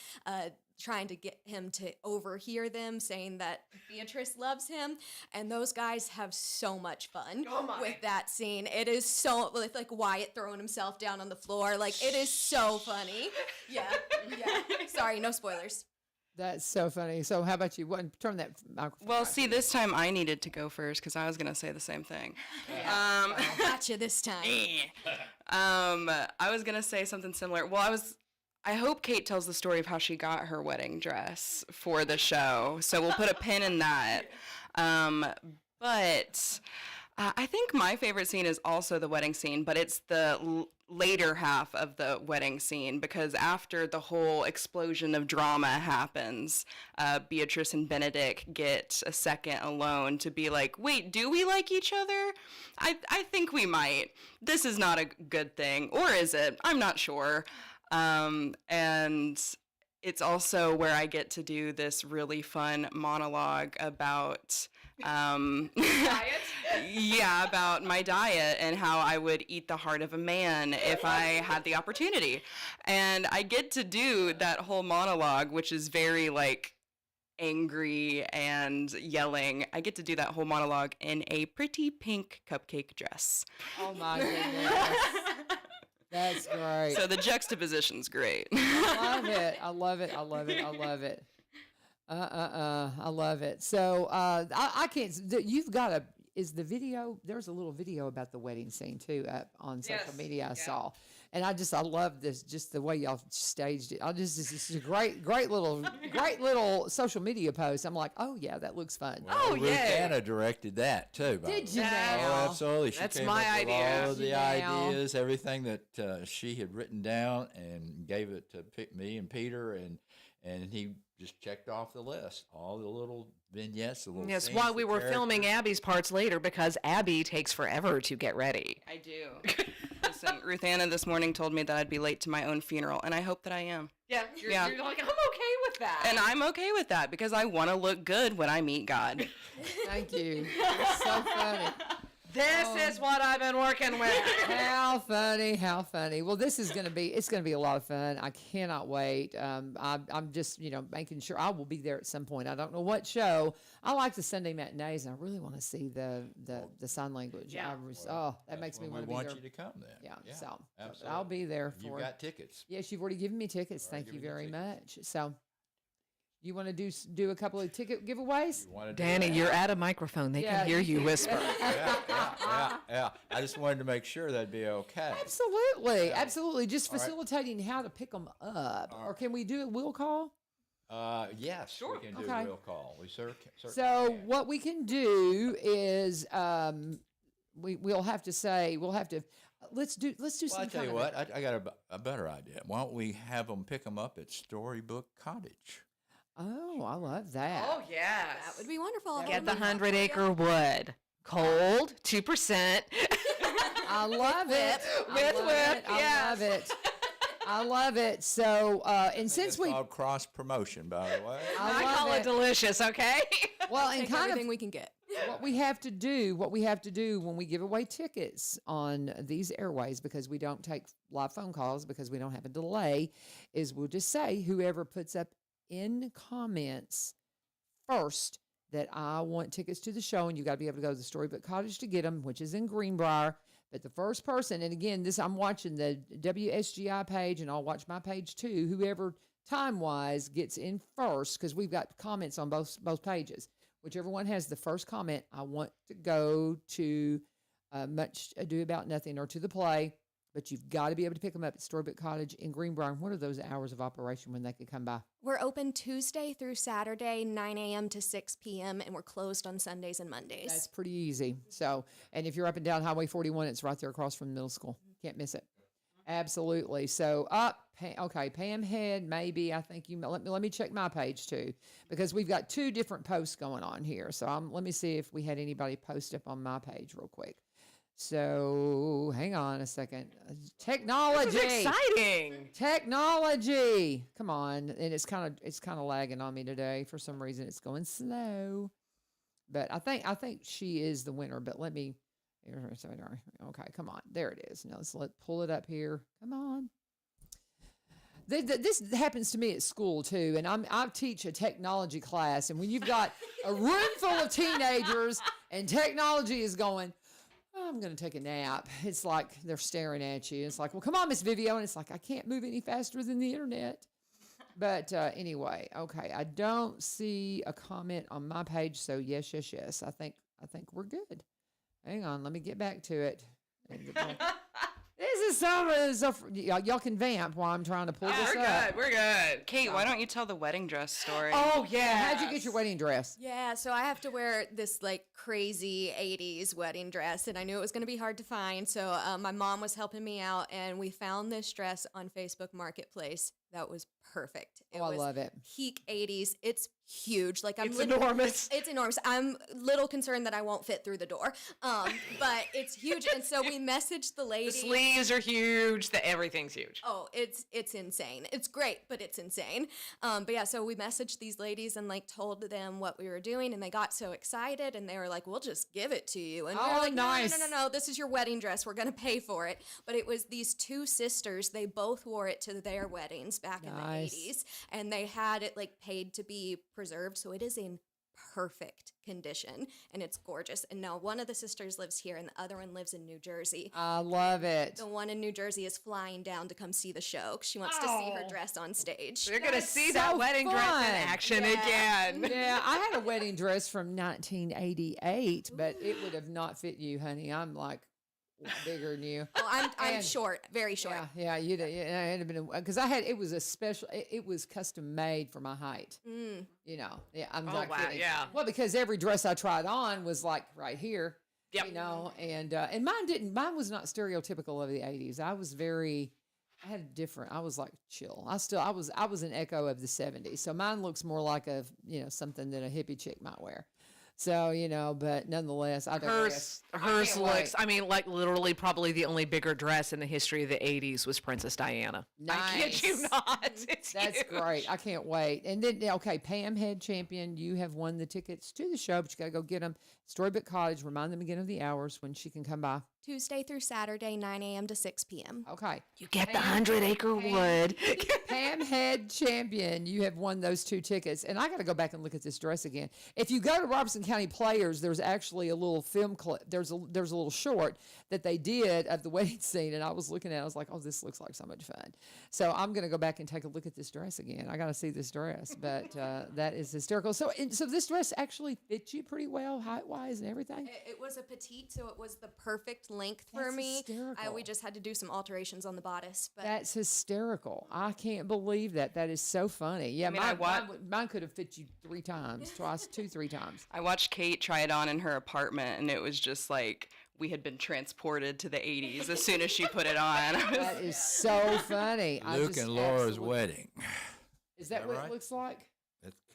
trying to get him to overhear them saying that Beatrice loves him. And those guys have so much fun with that scene. It is so, with like Wyatt throwing himself down on the floor. Like, it is so funny. Yeah. Sorry, no spoilers. That's so funny. So how about you? Turn that microphone. Well, see, this time I needed to go first because I was going to say the same thing. Gotcha this time. I was going to say something similar. Well, I hope Kate tells the story of how she got her wedding dress for the show. So we'll put a pin in that. But I think my favorite scene is also the wedding scene, but it's the later half of the wedding scene, because after the whole explosion of drama happens, Beatrice and Benedict get a second alone to be like, wait, do we like each other? I think we might. This is not a good thing. Or is it? I'm not sure. And it's also where I get to do this really fun monologue about Diet? yeah, about my diet and how I would eat the heart of a man if I had the opportunity. And I get to do that whole monologue, which is very like angry and yelling. I get to do that whole monologue in a pretty pink cupcake dress. Oh my goodness. That's great. So the juxtaposition's great. I love it. I love it. I love it. I love it. I love it. So I can't. You've got a. Is the video? There's a little video about the wedding scene too up on social media. I saw, and I love this. Just the way y'all staged it. This is a great little social media post. I'm like, oh yeah, that looks fun. Well, Ruth Anna directed that too. Did you Oh, now? absolutely. She That's came my up with idea. all of the Did you now? ideas, everything that she had written down, and gave it to me and Peter, and he just checked off the list, all the little vignettes, the little Yes, scenes, while we the were filming characters. Abby's parts later because Abby takes forever to get ready. I do. Listen, Ruth Anna this morning told me that I'd be late to my own funeral, and I hope that I am. Yeah, you're like, I'm okay with that. And I'm okay with that because I want to look good when I meet God. Thank you. It's so funny. This is what I've been working with. How funny, how funny. Well, it's going to be a lot of fun. I cannot wait. I'm just, making sure I will be there at some point. I don't know what show. I like the Sunday matinees, and I really want to see the sign language. Yeah. That makes me Well, want to we be want there. you to come then. Yeah, so absolutely. I'll be there for You've got tickets. Yes, you've already given me tickets. Thank you given you very tickets. much. So you want to do a couple of ticket giveaways? You wanna do Danny, that? you're at a microphone. They Yeah. can hear you whisper. Yeah. I just wanted to make sure that'd be okay. Absolutely. Just All right. facilitating how to pick them up. Or can we do a will call? Yes, we can do Okay. a real call. We certainly So can. what we can do is we'll have to let's do Well, some I tell kind you of what, I got a better idea. Why don't we have them pick them up at Storybook Cottage? Oh, I love that. Oh, yes. That would be wonderful. Get the 100-acre wood. Cold, 2%. I love it. With whip, I yes. love it. I love it. So, and since It's we, called cross promotion, by the way. I love call it delicious, okay? well, and Take kind everything of we can get. what we have to do when we give away tickets on these airways, because we don't take live phone calls because we don't have a delay, is we'll just say whoever puts up in comments first that I want tickets to the show, and you got to be able to go to the Storybook Cottage to get them, which is in Greenbrier. But the first person, and again, I'm watching the WSGI page, and I'll watch my page too. Whoever time-wise gets in first, because we've got comments on both pages. Whichever one has the first comment, I want to go to Much Ado About Nothing or to the play. But you've got to be able to pick them up at Storybook Cottage in Greenbrier. What are those hours of operation when they could come by? We're open Tuesday through Saturday, 9 a.m. to 6 p.m., and we're closed on Sundays and Mondays. That's pretty easy. So, and if you're up and down Highway 41, it's right there across from the middle school. Can't miss it. Absolutely. So Pam Head, maybe. I think you let me check my page too, because we've got two different posts going on here. So let me see if we had anybody post up on my page real quick. So hang on a second. Technology. This is exciting. Technology. Come on. And it's kind of lagging on me today. For some reason it's going slow. But I think she is the winner, but let me okay, come on. There it is. Now let's pull it up here. Come on. This happens to me at school too, and I teach a technology class, and when you've got a room full of teenagers and technology is going, I'm going to take a nap. It's like they're staring at you. It's like, well, come on, Miss Vivio. And it's like, I can't move any faster than the internet. But anyway, okay. I don't see a comment on my page. So yes. I think we're good. Hang on. Let me get back to it. This is y'all can vamp while I'm trying to pull this up. We're good. Kate, why don't you tell the wedding dress story? Oh, yeah. How'd you get your wedding dress? Yeah, so I have to wear this like crazy 80s wedding dress, and I knew it was going to be hard to find. So my mom was helping me out, and we found this dress on Facebook Marketplace that was perfect. It I was love it. Peak 80s. It's huge. Like It's enormous. It's enormous. I'm a little concerned that I won't fit through the door. But it's huge. And so we messaged the lady. The sleeves are huge. Everything's huge. Oh, it's insane. It's great, but it's insane. But yeah, so we messaged these ladies and like told them what we were doing, and they got so excited, and they were like, "We'll just give it to you." And we were like, nice. No, this is your wedding dress. We're gonna pay for it. But it was these two sisters. They both wore it to their weddings back in the 80s, and they had it like paid to be preserved, so it is in perfect condition and it's gorgeous. And now one of the sisters lives here and the other one lives in New Jersey. I love it. The one in New Jersey is flying down to come see the show 'cause she wants to see her dress on stage. They're going to see so that wedding dress fun. in action again. Yeah, I had a wedding dress from 1988, but it would have not fit you, honey. I'm like bigger than you. Oh, I'm short, very short. Yeah, you'd it'd have been because it was a special. It was custom made for my height. You know, yeah, I'm not kidding. Yeah. Well, because every dress I tried on was like right here. Yep. You know, and mine didn't. Mine was not stereotypical of the '80s. I was very. I had a different. I was like chill. I was an echo of the '70s. So mine looks more like something that a hippie chick might wear. So, but nonetheless, I digress. Hers looks, I mean, like literally probably the only bigger dress in the history of the 80s was Princess Diana. Nice. I kid you not. It's That's huge. great. I can't wait. And then, okay, Pam, head champion, you have won the tickets to the show, but you got to go get them. Storybook Cottage, remind them again of the hours when she can come by. Tuesday through Saturday, 9 a.m. to 6 p.m. Okay. You get the 100-acre wood. Pam, head champion, you have won those 2 tickets. And I got to go back and look at this dress again. If you go to Robertson County Players, there's actually a little film clip. There's a little short that they did of the wedding scene. And I was looking at it. I was like, oh, this looks like so much fun. So I'm going to go back and take a look at this dress again. I got to see this dress. But that is hysterical. So this dress actually fits you pretty well, height-wise and everything? It was a petite, so it was the perfect length for That's me. hysterical. We just had to do some alterations on the bodice. But That's hysterical. I can't believe that. That is so funny. Yeah, mine could have fit you 3 times, 3 times. I watched Kate try it on in her apartment, and it was just like we had been transported to the 80s as soon as she put it on. That is so funny. Luke and Laura's wedding. Is that what right? it looks like?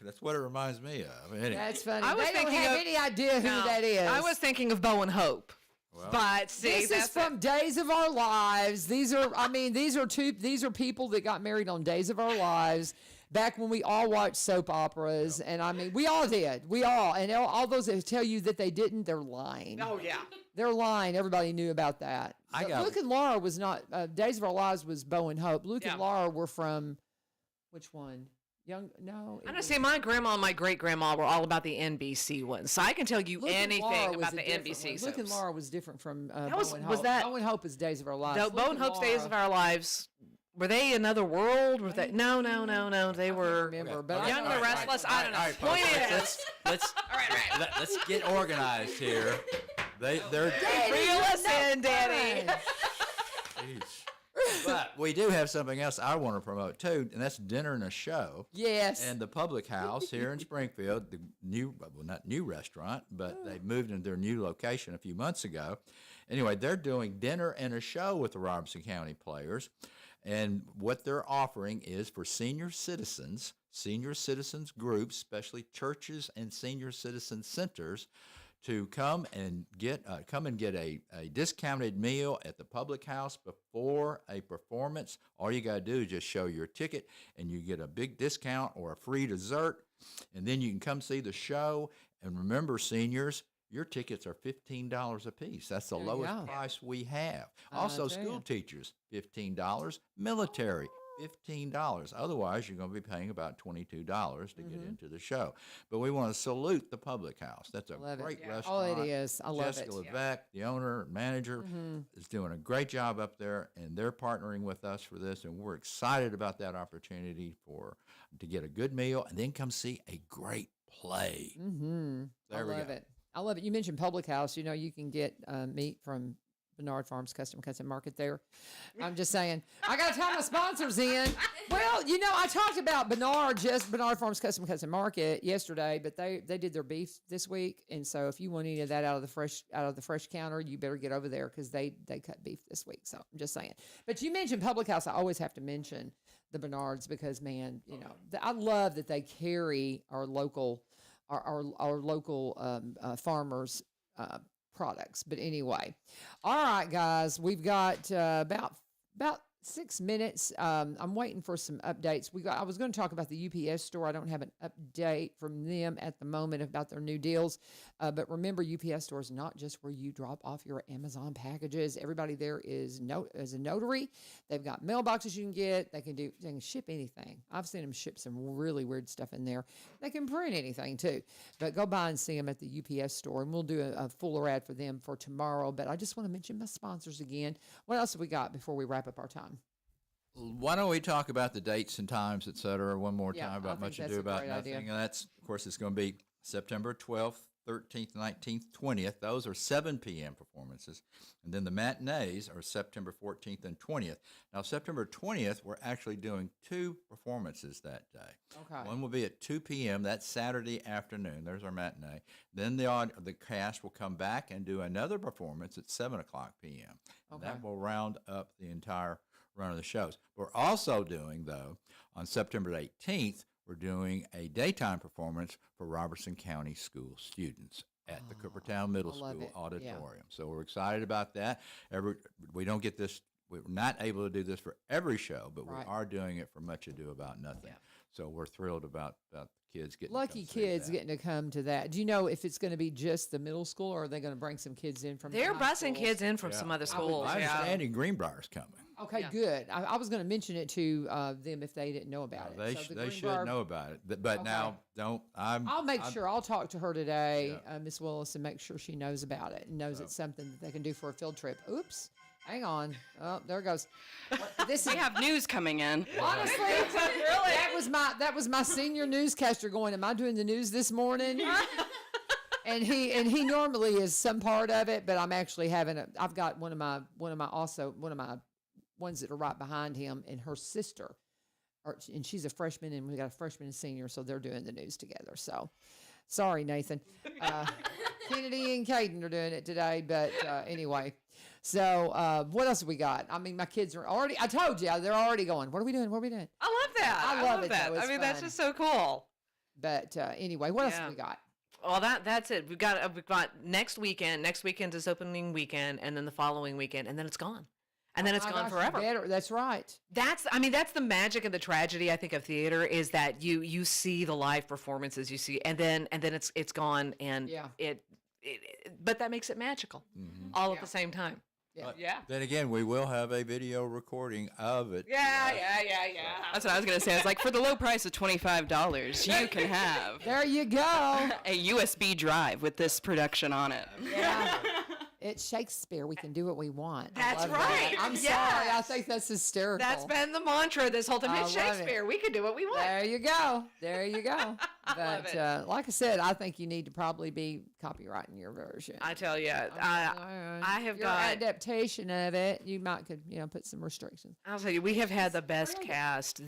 That's what it reminds me of. Anyway. That's funny. I was They don't thinking have of- any idea who that is. I was thinking of Bo and Hope. Well, But see, This is that's from Days of Our Lives. These are people that got married on Days of Our Lives back when we all watched soap operas. And I mean, we all did. We all. And all those that tell you that they didn't, they're lying. Oh yeah. They're lying. Everybody knew about that. I But got- Luke and Laura was not. Days of Our Lives was Bo and Hope. Luke Yeah. and Laura were from which one? I know. See, my grandma and my great grandma were all about the NBC ones, so I can tell you Luke and Laura anything was about a the different NBC one. soaps. Luke and Laura was different from Bo was- and was Hope. that- Bo and Hope is Days of Our Lives. No, Luke Bo and Hope's Days of Our Lives. Were they another world? Were they? No. They were remember, Okay. but All right, Young all and the right, Restless. all I right, don't know. all right, Point folks, is, let's get organized here. They're reel us in, Daddy. Jeez. But we do have something else I want to promote too, and that's Dinner and a Show. Yes. And the Public House here in Springfield, the not new restaurant, but they moved into their new location a few months ago. Anyway, they're doing Dinner and a Show with the Robertson County Players. And what they're offering is for senior citizens groups, especially churches and senior citizen centers, to come and get a discounted meal at the Public House before a performance. All you got to do is just show your ticket, and you get a big discount or a free dessert, and then you can come see the show. And remember, seniors, your tickets are $15 a piece. That's the There you lowest go. price we have. I Also, tell school ya. teachers, $15. Military, $15. Otherwise, you're going to be paying about $22 to get into the show. But we want to salute the Public House. That's a Love it. great Yeah. restaurant. Oh, it is. I love Jessica it. Levesque, the owner and manager, is doing a great job up there, and they're partnering with us for this, and we're excited about that opportunity to get a good meal and then come see a great play. Mm-hmm. There I we love go. it. I love it. You mentioned Public House. You can get meat from Bernard Farms Custom Cuts and Market there. I'm just saying, I got to tell my sponsors in. Well, you know, I talked about Bernard Farms Custom Cuts and Market yesterday, but they did their beef this week, and so if you want any of that out of the fresh counter, you better get over there because they cut beef this week. So I'm just saying. But you mentioned Public House. I always have to mention the Bernards because, man, you know, I love that they carry our local farmers products. But anyway, all right, guys, we've got about 6 minutes. I'm waiting for some updates. I was going to talk about the UPS store. I don't have an update from them at the moment about their new deals. But remember, UPS store is not just where you drop off your Amazon packages. Everybody there is a notary. They've got mailboxes you can get. They can ship anything. I've seen them ship some really weird stuff in there. They can print anything too. But go by and see them at the UPS store, and we'll do a fuller ad for them for tomorrow. But I just want to mention my sponsors again. What else have we got before we wrap up our time? Why don't we talk about the dates and times, et cetera, one more time about Much Ado About Nothing? Idea. And that's, of course, it's going to be September 12th, 13th, 19th, 20th. Those are 7 p.m. performances. And then the matinees are September 14th and 20th. Now, September 20th, we're actually doing 2 performances that day. Okay. One will be at 2 p.m. That's Saturday afternoon. There's our matinee. Then the cast will come back and do another performance at 7 o'clock p.m. Okay. That will round up the entire run of the shows. We're also doing, though, on September 18th, we're doing a daytime performance for Robertson County School students at the Coopertown Middle School auditorium. So we're excited about that. We don't get this, we're not able to do this for every show, but we are doing it for Much Ado About Nothing. Yeah. So we're thrilled about the kids getting lucky kids getting to come to that. Do you know if it's going to be just the middle school, or are they going to bring some kids in from? They're busing schools? Kids in from some other schools. My understanding, Greenbrier's coming. Okay, good. I was going to mention it to them if they didn't know about it. They should know about it. But now, I'll make sure. I'll talk to her today, Miss Willis, and make sure she knows about it and knows it's something that they can do for a field trip. Oops. Hang on. Oh, there it goes. We have news coming in. Honestly, really? that was my senior newscaster going, am I doing the news this morning? And he normally is some part of it, but I'm actually I've got one of my ones that are right behind him, and her sister, and she's a freshman, and we got a freshman and senior, so they're doing the news together. So, sorry, Nathan. Kennedy and Caden are doing it today, but anyway. So, what else have we got? I mean, my kids are already, I told you, they're already going, what are we doing? What are we doing? I love that. I love it, that. though. It's I mean, fun. that's just so cool. But anyway, what else have we got? Well, that's it. We've got next weekend. Next weekend is opening weekend, and then the following weekend, and then it's gone. And then it's gone forever. That's right. That's the magic and the tragedy, I think, of theater is that you see the live performances, you see, and then it's gone, and but that makes it magical, all at the same time. Yeah. Then again, we will have a video recording of it. Yeah. That's what I was going to say. It's like for the low price of $25, you can have There you go. a USB drive with this production on it. Yeah. It's Shakespeare. We can do what we want. That's right. That. I'm sorry. I think that's hysterical. That's been the mantra this whole time. I It's love Shakespeare. it. We can do what we want. There you go. There you go. love But like I said, I think you need to probably be copyrighting your version. I tell you, I have your got adaptation of it. You could put some restrictions. I'll tell you, we have had the best cast.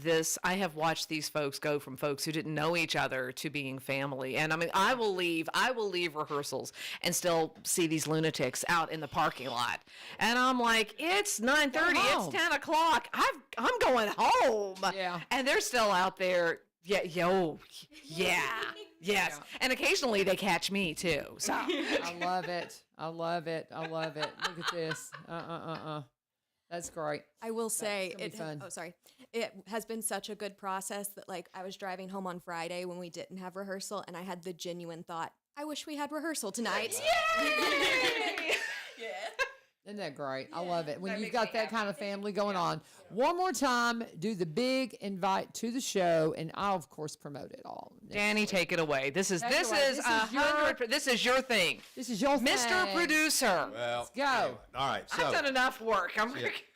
I have watched these folks go from folks who didn't know each other to being family. And I mean, I will leave rehearsals and still see these lunatics out in the parking lot. And I'm like, it's 9:30, it's 10 o'clock. I'm going home. Yeah. And they're still out there. Yes. Yeah. And occasionally they catch me too. So I love it. Look at this. That's great. I will say It's gonna be fun. It has been such a good process that I was driving home on Friday when we didn't have rehearsal, and I had the genuine thought, I wish we had rehearsal tonight. Yay! Isn't that great? I love it. When you've got that kind of family going on. One more time, do the big invite to the show, and I'll, of course, promote it all. Danny, take it away. This is your- 100. This is your thing, This is your Mr. thing. Producer. Well, Let's go. anyway, all right. So I've done enough work.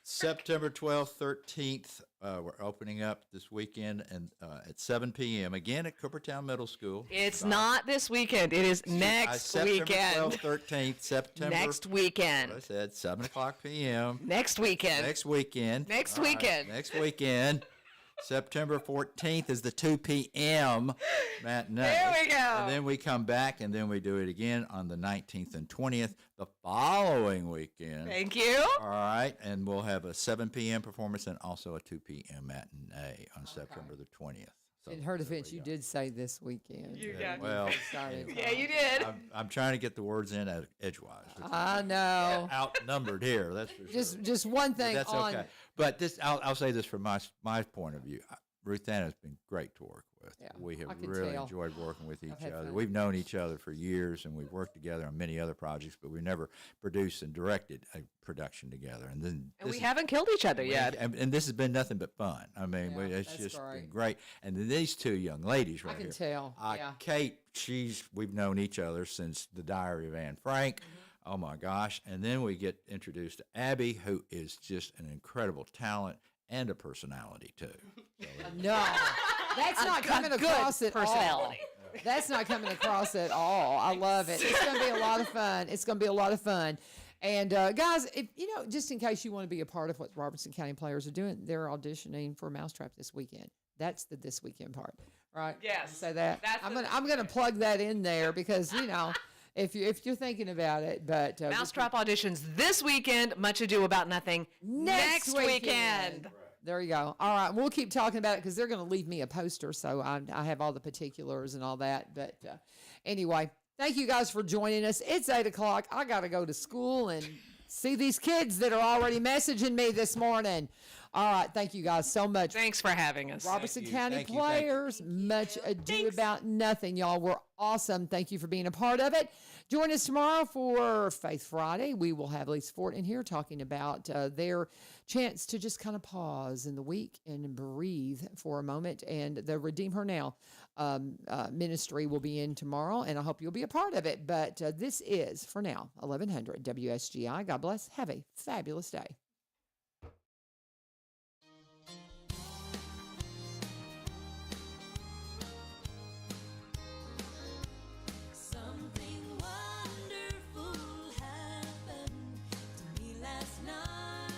September 12th, 13th, we're opening up this weekend and at 7 p.m. again at Coopertown Middle School. It's not this weekend. It is next weekend. September 12th, 13th, September. Next weekend. I said 7 o'clock p.m. Next weekend. Next weekend. Next All right, weekend. next weekend. September 14th is the 2 p.m. matinee. There we go. And then we come back, and then we do it again on the 19th and 20th the following weekend. Thank you. All right, and we'll have a 7 p.m. performance and also a 2 p.m. matinee on September the 20th. So In her there defense, we you go. did say this weekend. Well, Excited. Yeah, you did. I'm trying to get the words in edgewise. I know. Outnumbered here, that's for sure. Just one thing That's on. okay. But this, I'll say this from my point of view. Ruth Ann has been great to work with. Yeah, We have I can really tell. enjoyed working with each had other. fun. We've known each other for years, and we've worked together on many other projects, but we never produced and directed a production together. And then And this we is- haven't killed each other yet. and this has been nothing but fun. I mean, Yeah, it's that's just great. been great. And then these two young ladies right I can here. tell. Yeah. Kate, we've known each other since The Diary of Anne Frank. Mm-hmm. Oh my gosh. And then we get introduced to Abby, who is just an incredible talent and a personality too. No, that's not coming good across at personality. all. That's not coming across at all. I love it. It's going to be a lot of fun. It's going to be a lot of fun. And guys, if just in case you want to be a part of what Robertson County players are doing, they're auditioning for Mousetrap this weekend. That's the this weekend part, right? Yes. Say that. That's I'm gonna plug that in there because if you're thinking about it, but Mousetrap auditions this weekend. Much Ado About Nothing next weekend. There you go. All right, we'll keep talking about it because they're going to leave me a poster, so I have all the particulars and all that. But anyway, thank you guys for joining us. It's 8 o'clock. I got to go to school and see these kids that are already messaging me this morning. All right, thank you guys so much. Thanks for having us. Robertson County Thank you. players, Much Ado About Nothing. Y'all were awesome. Thank you for being a part of it. Join us tomorrow for Faith Friday. We will have Lisa Fort in here talking about their chance to just kind of pause in the week and breathe for a moment. And the Redeem Her Now ministry will be in tomorrow, and I hope you'll be a part of it. But this is, for now, 1100 WSGI. God bless. Have a fabulous day.